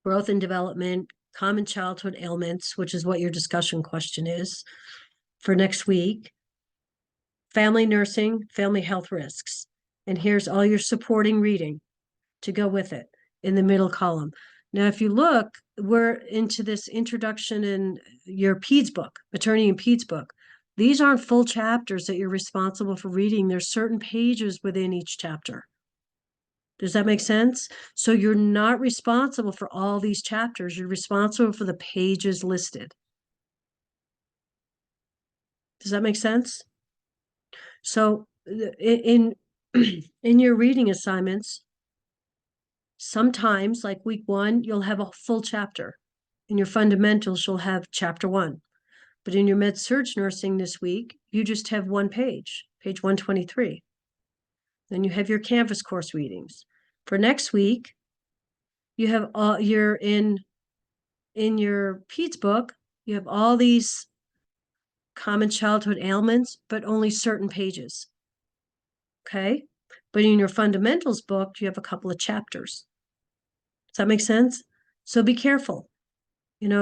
[SPEAKER 1] growth and development, common childhood ailments, which is what your discussion question is for next week, family nursing, family health risks. And here's all your supporting reading to go with it in the middle column. Now, if you look, we're into this introduction in your PEDS book, maternity and PEDS book. These aren't full chapters that you're responsible for reading. There's certain pages within each chapter. Does that make sense? So you're not responsible for all these chapters. You're responsible for the pages listed. Does that make sense? So in your reading assignments, sometimes like week 1, you'll have a full chapter. In your fundamentals, you'll have chapter 1. But in your med-surg nursing this week, you just have 1 page, page 123. Then you have your Canvas course readings. For next week, you have all you're in your PEDS book, you have all these common childhood ailments, but only certain pages. Okay? But in your fundamentals book, you have a couple of chapters. Does that make sense? So be careful.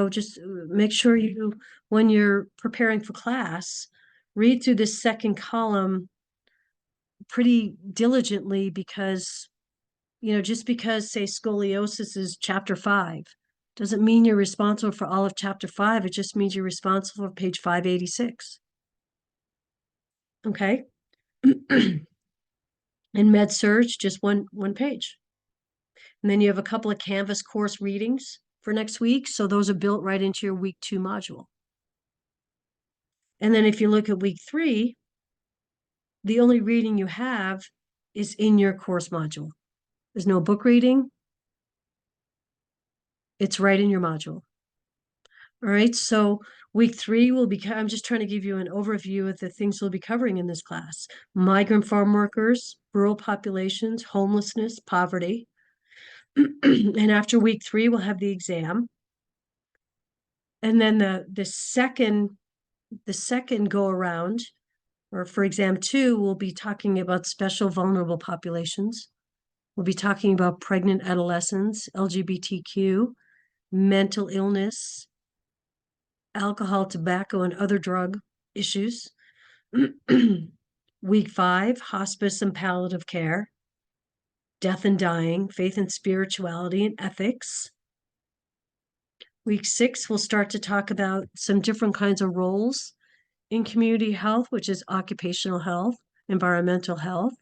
[SPEAKER 1] Just make sure you, when you're preparing for class, read through this second column pretty diligently because, just because, say, scoliosis is chapter 5, doesn't mean you're responsible for all of chapter 5. It just means you're responsible for page 586. Okay? In med-surg, just one page. And then you have a couple of Canvas course readings for next week. So those are built right into your week 2 module. And then if you look at week 3, the only reading you have is in your course module. There's no book reading. It's right in your module. All right, so week 3 will be, I'm just trying to give you an overview of the things we'll be covering in this class. Migrant farm workers, rural populations, homelessness, poverty. And after week 3, we'll have the exam. And then the second go around, or for exam 2, we'll be talking about special vulnerable populations. We'll be talking about pregnant adolescents, LGBTQ, mental illness, alcohol, tobacco, and other drug issues. Week 5, hospice and palliative care, death and dying, faith and spirituality, and ethics. Week 6, we'll start to talk about some different kinds of roles in community health, which is occupational health, environmental health,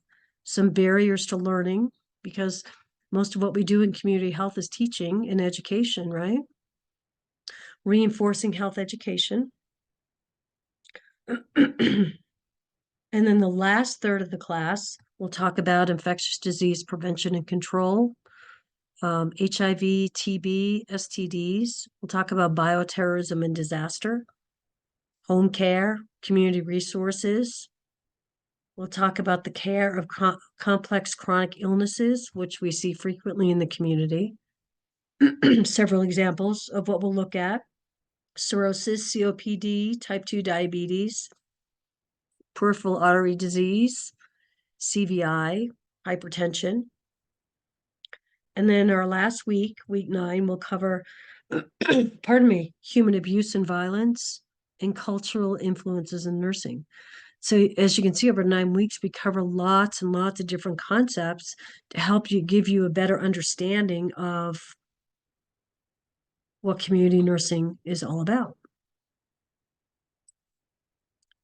[SPEAKER 1] some barriers to learning, because most of what we do in community health is teaching and education, right? Reinforcing health education. And then the last third of the class, we'll talk about infectious disease prevention and control, HIV, TB, STDs. We'll talk about bioterrorism and disaster, home care, community resources. We'll talk about the care of complex chronic illnesses, which we see frequently in the community. Several examples of what we'll look at: cirrhosis, COPD, type 2 diabetes, peripheral artery disease, CVI, hypertension. And then our last week, week 9, we'll cover, human abuse and violence and cultural influences in nursing. So as you can see, over 9 weeks, we cover lots and lots of different concepts to help you, give you a better understanding of what community nursing is all about.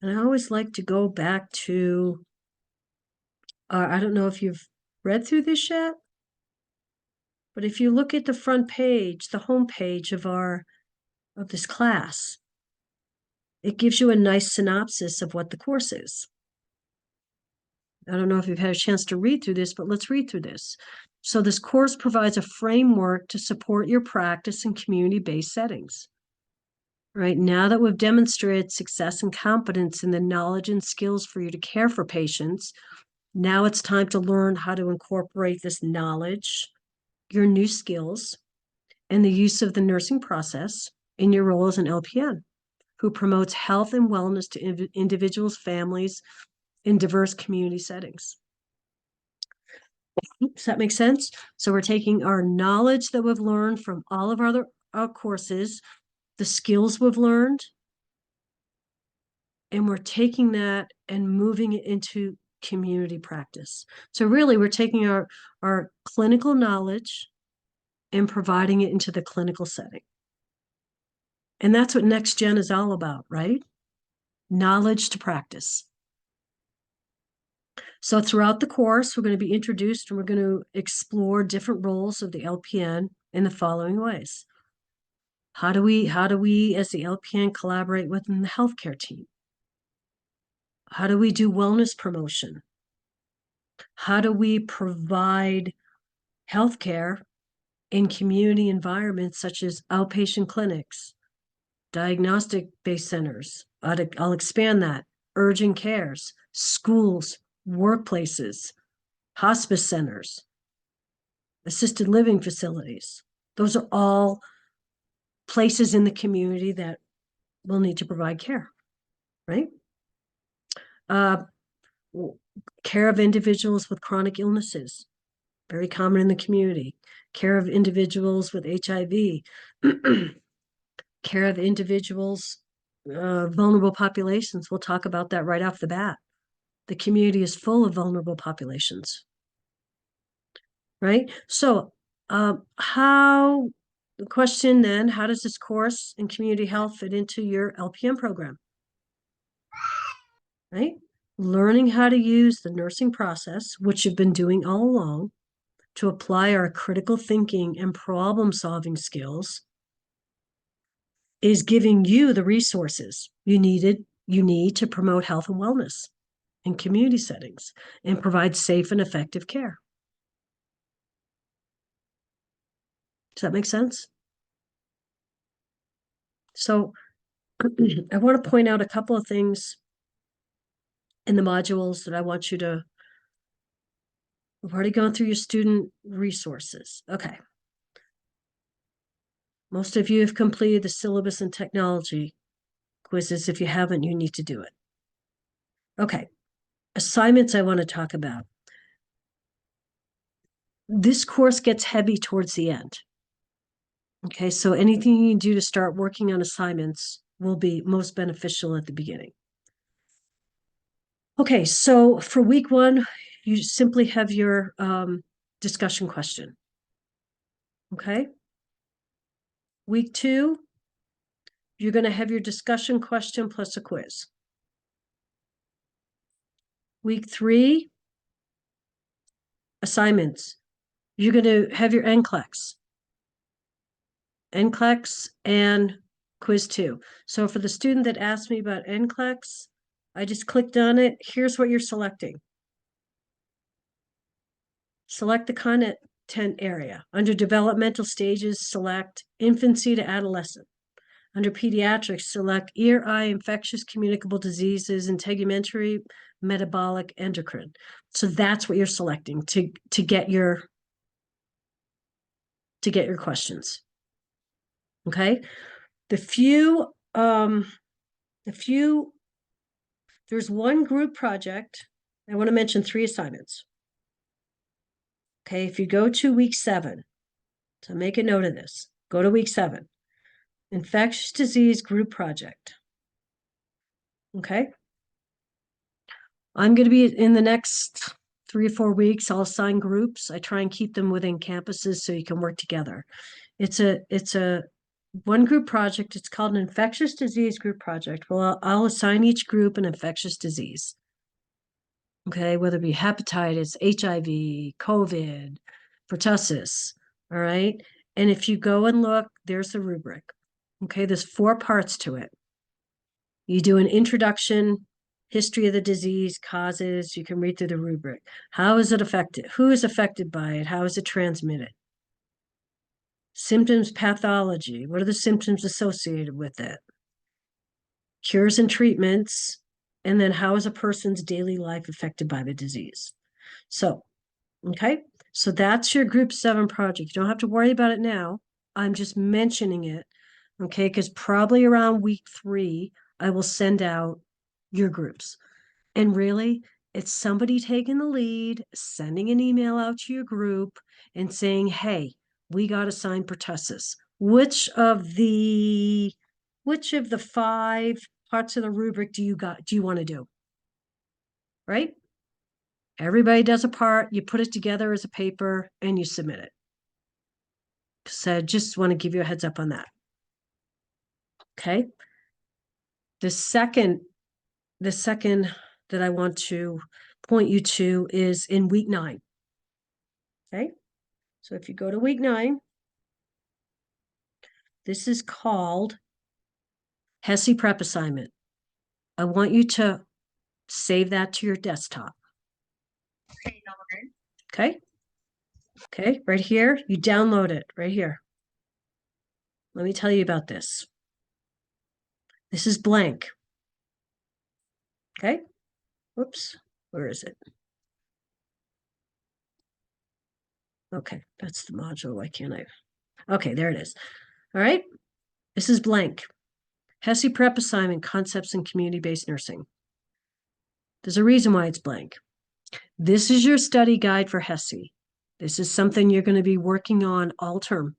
[SPEAKER 1] And I always like to go back to, I don't know if you've read through this yet, but if you look at the front page, the home page of this class, it gives you a nice synopsis of what the course is. I don't know if you've had a chance to read through this, but let's read through this. So this course provides a framework to support your practice in community-based settings. Right now that we've demonstrated success and competence in the knowledge and skills for you to care for patients, now it's time to learn how to incorporate this knowledge, your new skills, and the use of the nursing process in your role as an LPN who promotes health and wellness to individuals, families in diverse community settings. Does that make sense? So we're taking our knowledge that we've learned from all of our courses, the skills we've learned, and we're taking that and moving it into community practice. So really, we're taking our clinical knowledge and providing it into the clinical setting. And that's what Next Gen is all about, right? Knowledge to practice. So throughout the course, we're going to be introduced and we're going to explore different roles of the LPN in the following ways. How do we, as the LPN, collaborate within the healthcare team? How do we do wellness promotion? How do we provide healthcare in community environments such as outpatient clinics, diagnostic-based centers? I'll expand that. Urgent cares, schools, workplaces, hospice centers, assisted living facilities. Those are all places in the community that will need to provide care, right? Care of individuals with chronic illnesses, very common in the community. Care of individuals with HIV, care of individuals, vulnerable populations. We'll talk about that right off the bat. The community is full of vulnerable populations, right? So the question then, how does this course in community health fit into your LPN program, right? Learning how to use the nursing process, which you've been doing all along, to apply our critical thinking and problem-solving skills is giving you the resources you need to promote health and wellness in community settings and provide safe and effective care. Does that make sense? So I want to point out a couple of things in the modules that I want you to. We've already gone through your student resources. Okay. Most of you have completed the syllabus and technology quizzes. If you haven't, you need to do it. Okay. Assignments I want to talk about. This course gets heavy towards the end. Okay, so anything you can do to start working on assignments will be most beneficial at the beginning. Okay, so for week 1, you simply have your discussion question. Okay. Week 2, you're going to have your discussion question plus a quiz. Week 3, assignments. You're going to have your NCLEX and quiz 2. So for the student that asked me about NCLEX, I just clicked on it. Here's what you're selecting. Select the content area. Under developmental stages, select infancy to adolescent. Under pediatrics, select ear, eye, infectious communicable diseases, integumentary, metabolic, endocrine. So that's what you're selecting to get your questions. Okay. There's one group project. I want to mention 3 assignments. Okay, if you go to week 7, so make a note of this. Go to week 7. Infectious disease group project. Okay. I'm going to be in the next 3 or 4 weeks. I'll assign groups. I try and keep them within campuses so you can work together. It's a one group project. It's called an infectious disease group project. Well, I'll assign each group an infectious disease. Okay, whether it be hepatitis, HIV, COVID, pertussis, all right? And if you go and look, there's the rubric. Okay, there's 4 parts to it. You do an introduction, history of the disease, causes, you can read through the rubric. How is it affected? Who is affected by it? How is it transmitted? Symptoms, pathology, what are the symptoms associated with it? Cures and treatments, and then how is a person's daily life affected by the disease? So, okay, so that's your group 7 project. You don't have to worry about it now. I'm just mentioning it, okay, because probably around week 3, I will send out your groups. And really, it's somebody taking the lead, sending an email out to your group and saying, hey, we got assigned pertussis. Which of the 5 parts of the rubric do you want to do? Right? Everybody does a part, you put it together as a paper and you submit it. So I just want to give you a heads up on that. Okay. The second that I want to point you to is in week 9. Okay. So if you go to week 9, this is called HESI prep assignment. I want you to save that to your desktop. Okay. Okay, right here, you download it right here. Let me tell you about this. This is blank. Okay. Whoops, where is it? Okay, that's the module. Why can't I? Okay, there it is. All right. This is blank. HESI prep assignment, concepts in community-based nursing. There's a reason why it's blank. This is your study guide for HESI. This is something you're going to be working on all term,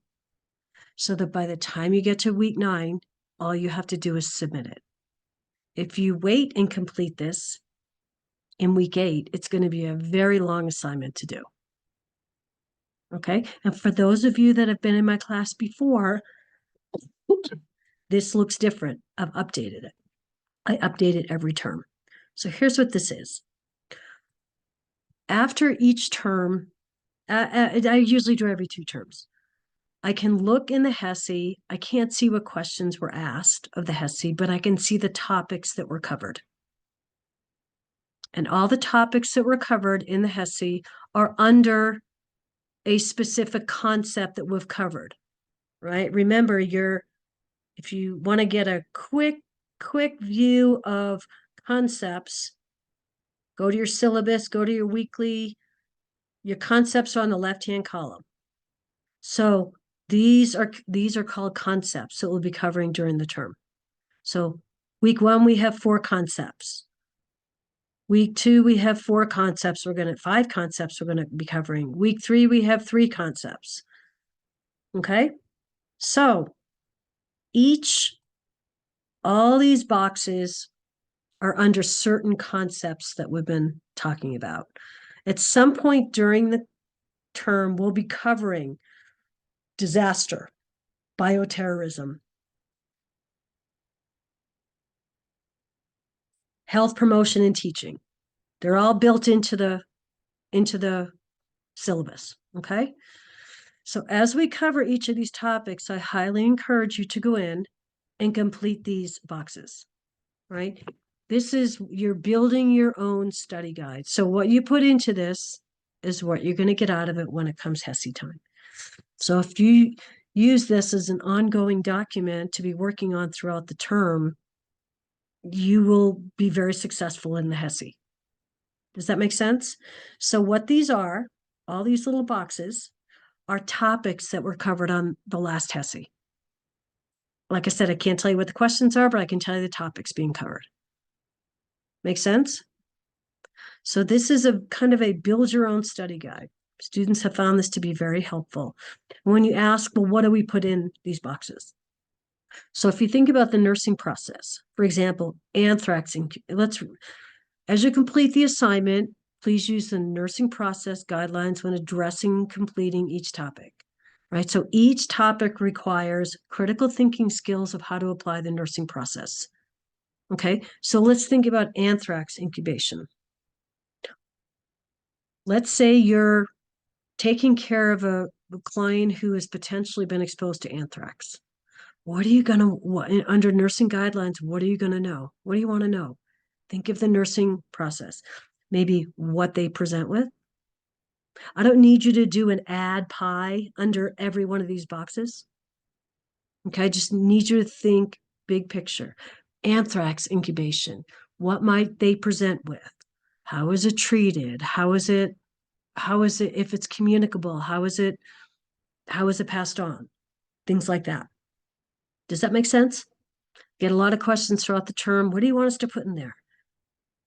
[SPEAKER 1] so that by the time you get to week 9, all you have to do is submit it. If you wait and complete this in week 8, it's going to be a very long assignment to do. Okay, and for those of you that have been in my class before, this looks different. I've updated it. I update it every term. So here's what this is. After each term, I usually do every 2 terms. I can look in the HESI. I can't see what questions were asked of the HESI, but I can see the topics that were covered. And all the topics that were covered in the HESI are under a specific concept that we've covered, right? Remember, if you want to get a quick view of concepts, go to your syllabus, go to your weekly. Your concepts are on the left-hand column. So these are called concepts that we'll be covering during the term. So week 1, we have 4 concepts. Week 2, we have 4 concepts. 5 concepts we're going to be covering. Week 3, we have 3 concepts. Okay. So all these boxes are under certain concepts that we've been talking about. At some point during the term, we'll be covering disaster, bioterrorism, health promotion and teaching. They're all built into the syllabus, okay? So as we cover each of these topics, I highly encourage you to go in and complete these boxes, right? You're building your own study guide. So what you put into this is what you're going to get out of it when it comes HESI time. So if you use this as an ongoing document to be working on throughout the term, you will be very successful in the HESI. Does that make sense? So what these are, all these little boxes, are topics that were covered on the last HESI. Like I said, I can't tell you what the questions are, but I can tell you the topics being covered. Make sense? So this is a kind of a build your own study guide. Students have found this to be very helpful. When you ask, well, what do we put in these boxes? So if you think about the nursing process, for example, anthrax, as you complete the assignment, please use the nursing process guidelines when addressing and completing each topic. right? So each topic requires critical thinking skills of how to apply the nursing process. Okay, so let's think about anthrax incubation. Let's say you're taking care of a client who has potentially been exposed to anthrax. What are you going to, under nursing guidelines, what are you going to know? What do you want to know? Think of the nursing process. Maybe what they present with. I don't need you to do an ad pie under every one of these boxes. Okay, I just need you to think big picture. Anthrax incubation. What might they present with? How is it treated? How is it, if it's communicable? How is it passed on? Things like that. Does that make sense? Get a lot of questions throughout the term. What do you want us to put in there?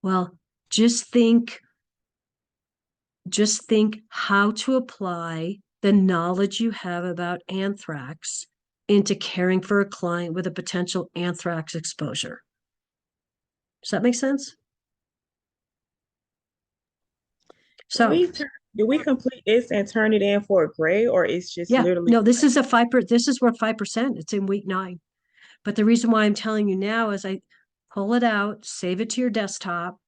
[SPEAKER 1] Well, just think how to apply the knowledge you have about anthrax into caring for a client with a potential anthrax exposure. Does that make sense? So
[SPEAKER 9] do we complete this and turn it in for a grade, or it's just literally?
[SPEAKER 1] No, this is worth 5%. It's in week 9. But the reason why I'm telling you now is I pull it out, save it to your desktop,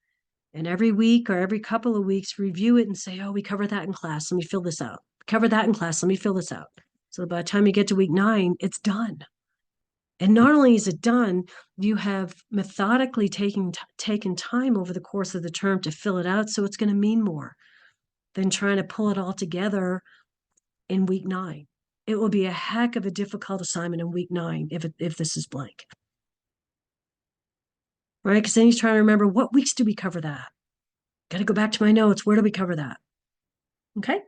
[SPEAKER 1] and every week or every couple of weeks, review it and say, oh, we covered that in class. Let me fill this out. Cover that in class. Let me fill this out. So by the time you get to week 9, it's done. And not only is it done, you have methodically taken time over the course of the term to fill it out. So it's going to mean more than trying to pull it all together in week 9. It will be a heck of a difficult assignment in week 9 if this is blank. Right? Because then you're trying to remember, what weeks do we cover that? Got to go back to my notes. Where do we cover that? Okay.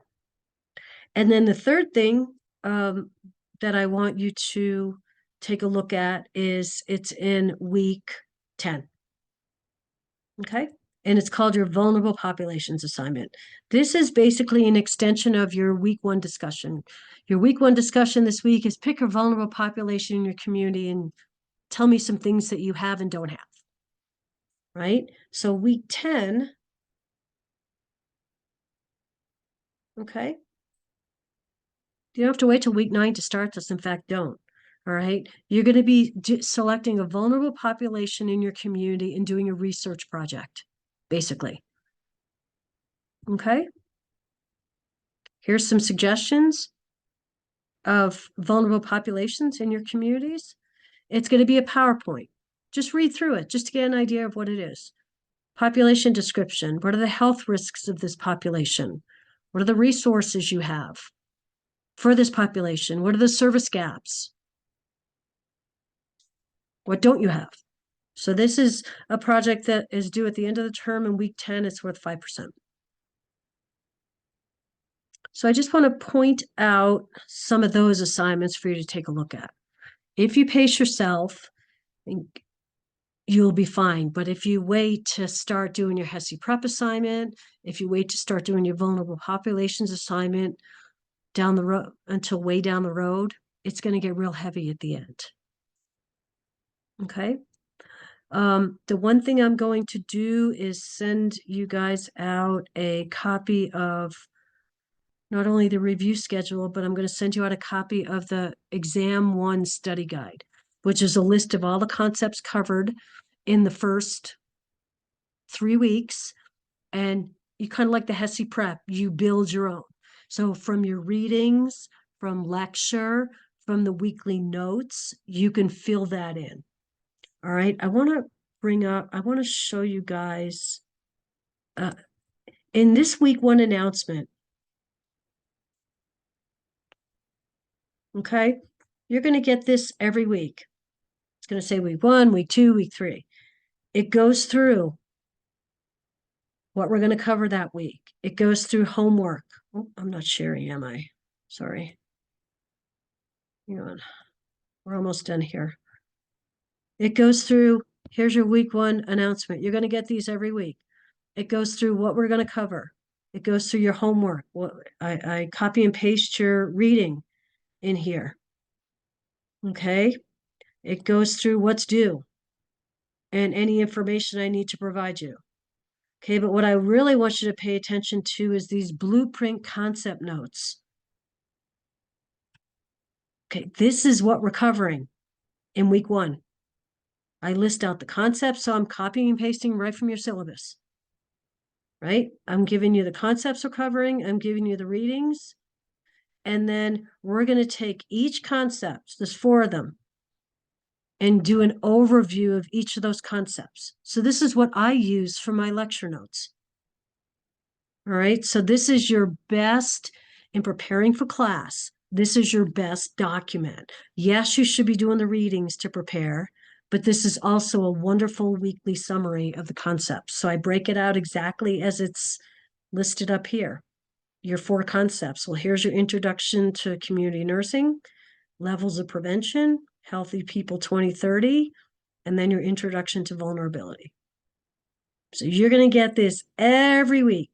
[SPEAKER 1] And then the third thing that I want you to take a look at is it's in week 10. Okay. And it's called your vulnerable populations assignment. This is basically an extension of your week 1 discussion. Your week 1 discussion this week is pick a vulnerable population in your community and tell me some things that you have and don't have. Right? So week 10, okay? You don't have to wait till week 9 to start this. In fact, don't. All right? You're going to be selecting a vulnerable population in your community and doing a research project, basically. Okay? Here's some suggestions of vulnerable populations in your communities. It's going to be a PowerPoint. Just read through it, just to get an idea of what it is. Population description. What are the health risks of this population? What are the resources you have for this population? What are the service gaps? What don't you have? So this is a project that is due at the end of the term. In week 10, it's worth 5%. So I just want to point out some of those assignments for you to take a look at. If you pace yourself, you'll be fine. But if you wait to start doing your HESI prep assignment, if you wait to start doing your vulnerable populations assignment down the road until way down the road, it's going to get real heavy at the end. Okay. The one thing I'm going to do is send you guys out a copy of not only the review schedule, but I'm going to send you out a copy of the Exam 1 study guide, which is a list of all the concepts covered in the first 3 weeks. And you kind of like the HESI prep, you build your own. So from your readings, from lecture, from the weekly notes, you can fill that in. All right. I want to show you guys in this week 1 announcement. Okay. You're going to get this every week. It's going to say week 1, week 2, week 3. It goes through what we're going to cover that week. It goes through homework. Oh, I'm not sharing, am I? Sorry. Hang on. We're almost done here. It goes through, here's your week 1 announcement. You're going to get these every week. It goes through what we're going to cover. It goes through your homework. I copy and paste your reading in here. Okay. It goes through what's due and any information I need to provide you. Okay, but what I really want you to pay attention to is these blueprint concept notes. Okay, this is what we're covering in week 1. I list out the concepts, so I'm copying and pasting right from your syllabus. Right? I'm giving you the concepts we're covering, I'm giving you the readings, and then we're going to take each concept, there's 4 of them, and do an overview of each of those concepts. So this is what I use for my lecture notes. All right, so this is your best in preparing for class. This is your best document. Yes, you should be doing the readings to prepare, but this is also a wonderful weekly summary of the concepts. So I break it out exactly as it's listed up here. Your 4 concepts. Well, here's your introduction to community nursing, levels of prevention, healthy people 2030, and then your introduction to vulnerability. So you're going to get this every week,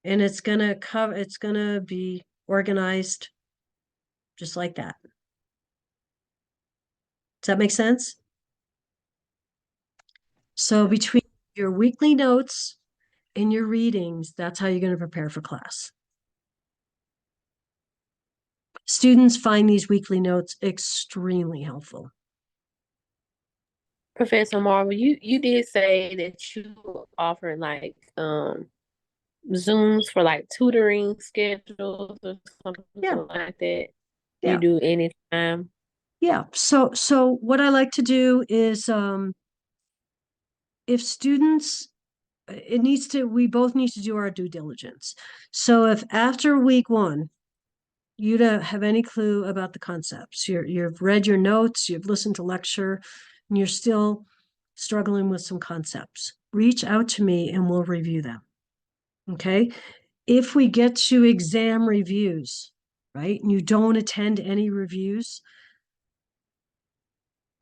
[SPEAKER 1] and it's going to be organized just like that. Does that make sense? So between your weekly notes and your readings, that's how you're going to prepare for class. Students find these weekly notes extremely helpful.
[SPEAKER 7] Professor Marvel, you did say that you offer like Zooms for like tutoring schedules or something like that.
[SPEAKER 1] Yeah.
[SPEAKER 7] You do anytime.
[SPEAKER 1] Yeah. So what I like to do is if students, we both need to do our due diligence. So if after week 1, you don't have any clue about the concepts, you've read your notes, you've listened to lecture, and you're still struggling with some concepts, reach out to me and we'll review them. Okay. If we get to exam reviews, right, and you don't attend any reviews,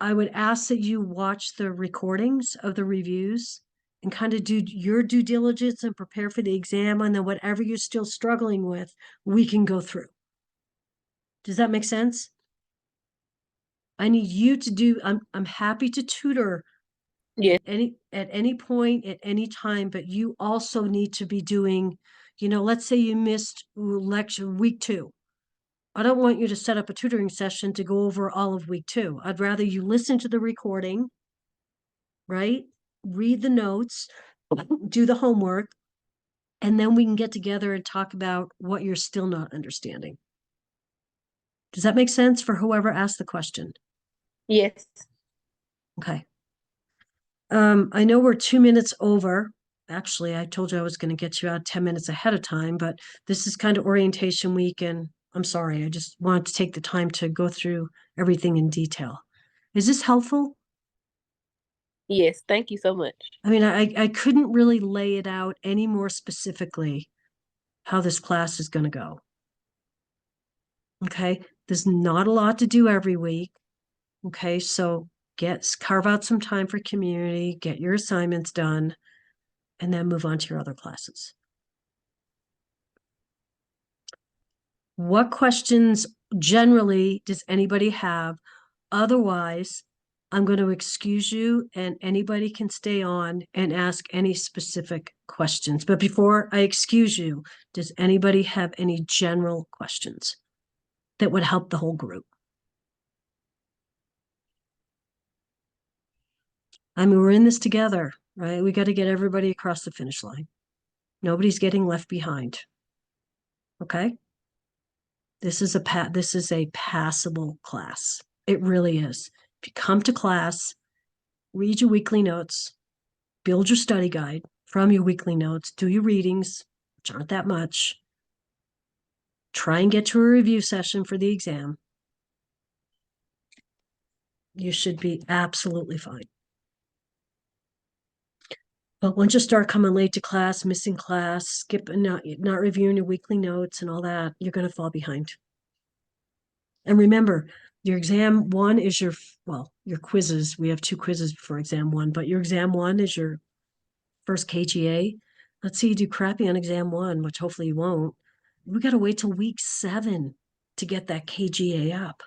[SPEAKER 1] I would ask that you watch the recordings of the reviews and kind of do your due diligence and prepare for the exam, and then whatever you're still struggling with, we can go through. Does that make sense? I need you to do, I'm happy to tutor at any point, at any time, but you also need to be doing, let's say you missed lecture week 2. I don't want you to set up a tutoring session to go over all of week 2. I'd rather you listen to the recording, right? Read the notes, do the homework, and then we can get together and talk about what you're still not understanding. Does that make sense for whoever asked the question?
[SPEAKER 7] Yes.
[SPEAKER 1] Okay. I know we're 2 minutes over. Actually, I told you I was going to get you out 10 minutes ahead of time, but this is kind of orientation week, and I'm sorry, I just wanted to take the time to go through everything in detail. Is this helpful?
[SPEAKER 7] Yes, thank you so much.
[SPEAKER 1] I mean, I couldn't really lay it out any more specifically how this class is going to go. Okay, there's not a lot to do every week. Okay, so carve out some time for community, get your assignments done, and then move on to your other classes. What questions generally does anybody have? Otherwise, I'm going to excuse you and anybody can stay on and ask any specific questions. But before I excuse you, does anybody have any general questions that would help the whole group? I mean, we're in this together, right? We got to get everybody across the finish line. Nobody's getting left behind. Okay? This is a passable class. It really is. If you come to class, read your weekly notes, build your study guide from your weekly notes, do your readings, which aren't that much. Try and get to a review session for the exam. You should be absolutely fine. But once you start coming late to class, missing class, not reviewing your weekly notes and all that, you're going to fall behind. And remember, your exam 1 is your quizzes. We have 2 quizzes before exam 1, but your exam 1 is your first KGA. Let's say you do crappy on exam 1, which hopefully you won't. We got to wait till week 7 to get that KGA up.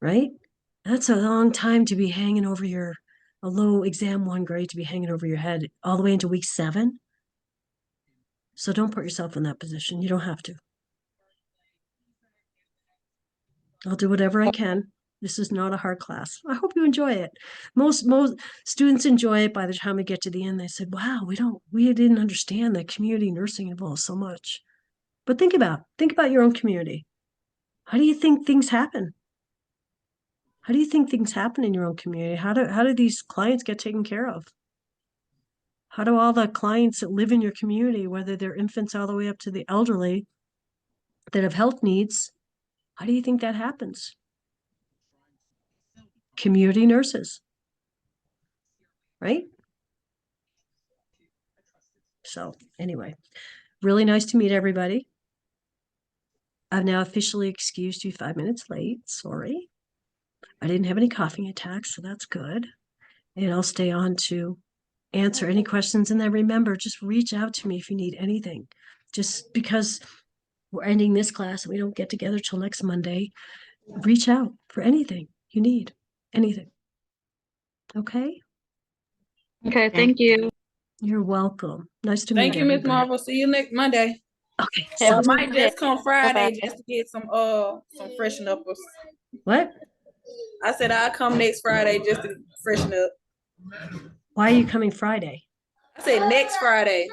[SPEAKER 1] Right? That's a long time to be hanging over a low exam 1 grade to be hanging over your head all the way into week 7. So don't put yourself in that position. You don't have to. I'll do whatever I can. This is not a hard class. I hope you enjoy it. Most students enjoy it. By the time we get to the end, they said, wow, we didn't understand that community nursing involves so much. But think about your own community. How do you think things happen? How do you think things happen in your own community? How do these clients get taken care of? How do all the clients that live in your community, whether they're infants all the way up to the elderly that have health needs, how do you think that happens? Community nurses, right? So anyway, really nice to meet everybody. I've now officially excused you 5 minutes late. Sorry. I didn't have any coughing attacks, so that's good. And I'll stay on to answer any questions. And then remember, just reach out to me if you need anything. Just because we're ending this class and we don't get together till next Monday, reach out for anything you need, anything. Okay?
[SPEAKER 15] Okay, thank you.
[SPEAKER 1] You're welcome. Nice to
[SPEAKER 13] Thank
[SPEAKER 1] meet
[SPEAKER 13] you, Miss
[SPEAKER 1] everybody.
[SPEAKER 13] Marvel. See you next Monday.
[SPEAKER 1] Okay.
[SPEAKER 13] So I
[SPEAKER 1] sounds
[SPEAKER 13] might
[SPEAKER 1] good.
[SPEAKER 13] just come Friday
[SPEAKER 1] Bye-bye.
[SPEAKER 13] just to get some freshen uppers.
[SPEAKER 1] What?
[SPEAKER 13] I said I'll come next Friday just to freshen up.
[SPEAKER 1] Why are you coming Friday?
[SPEAKER 13] I said next Friday.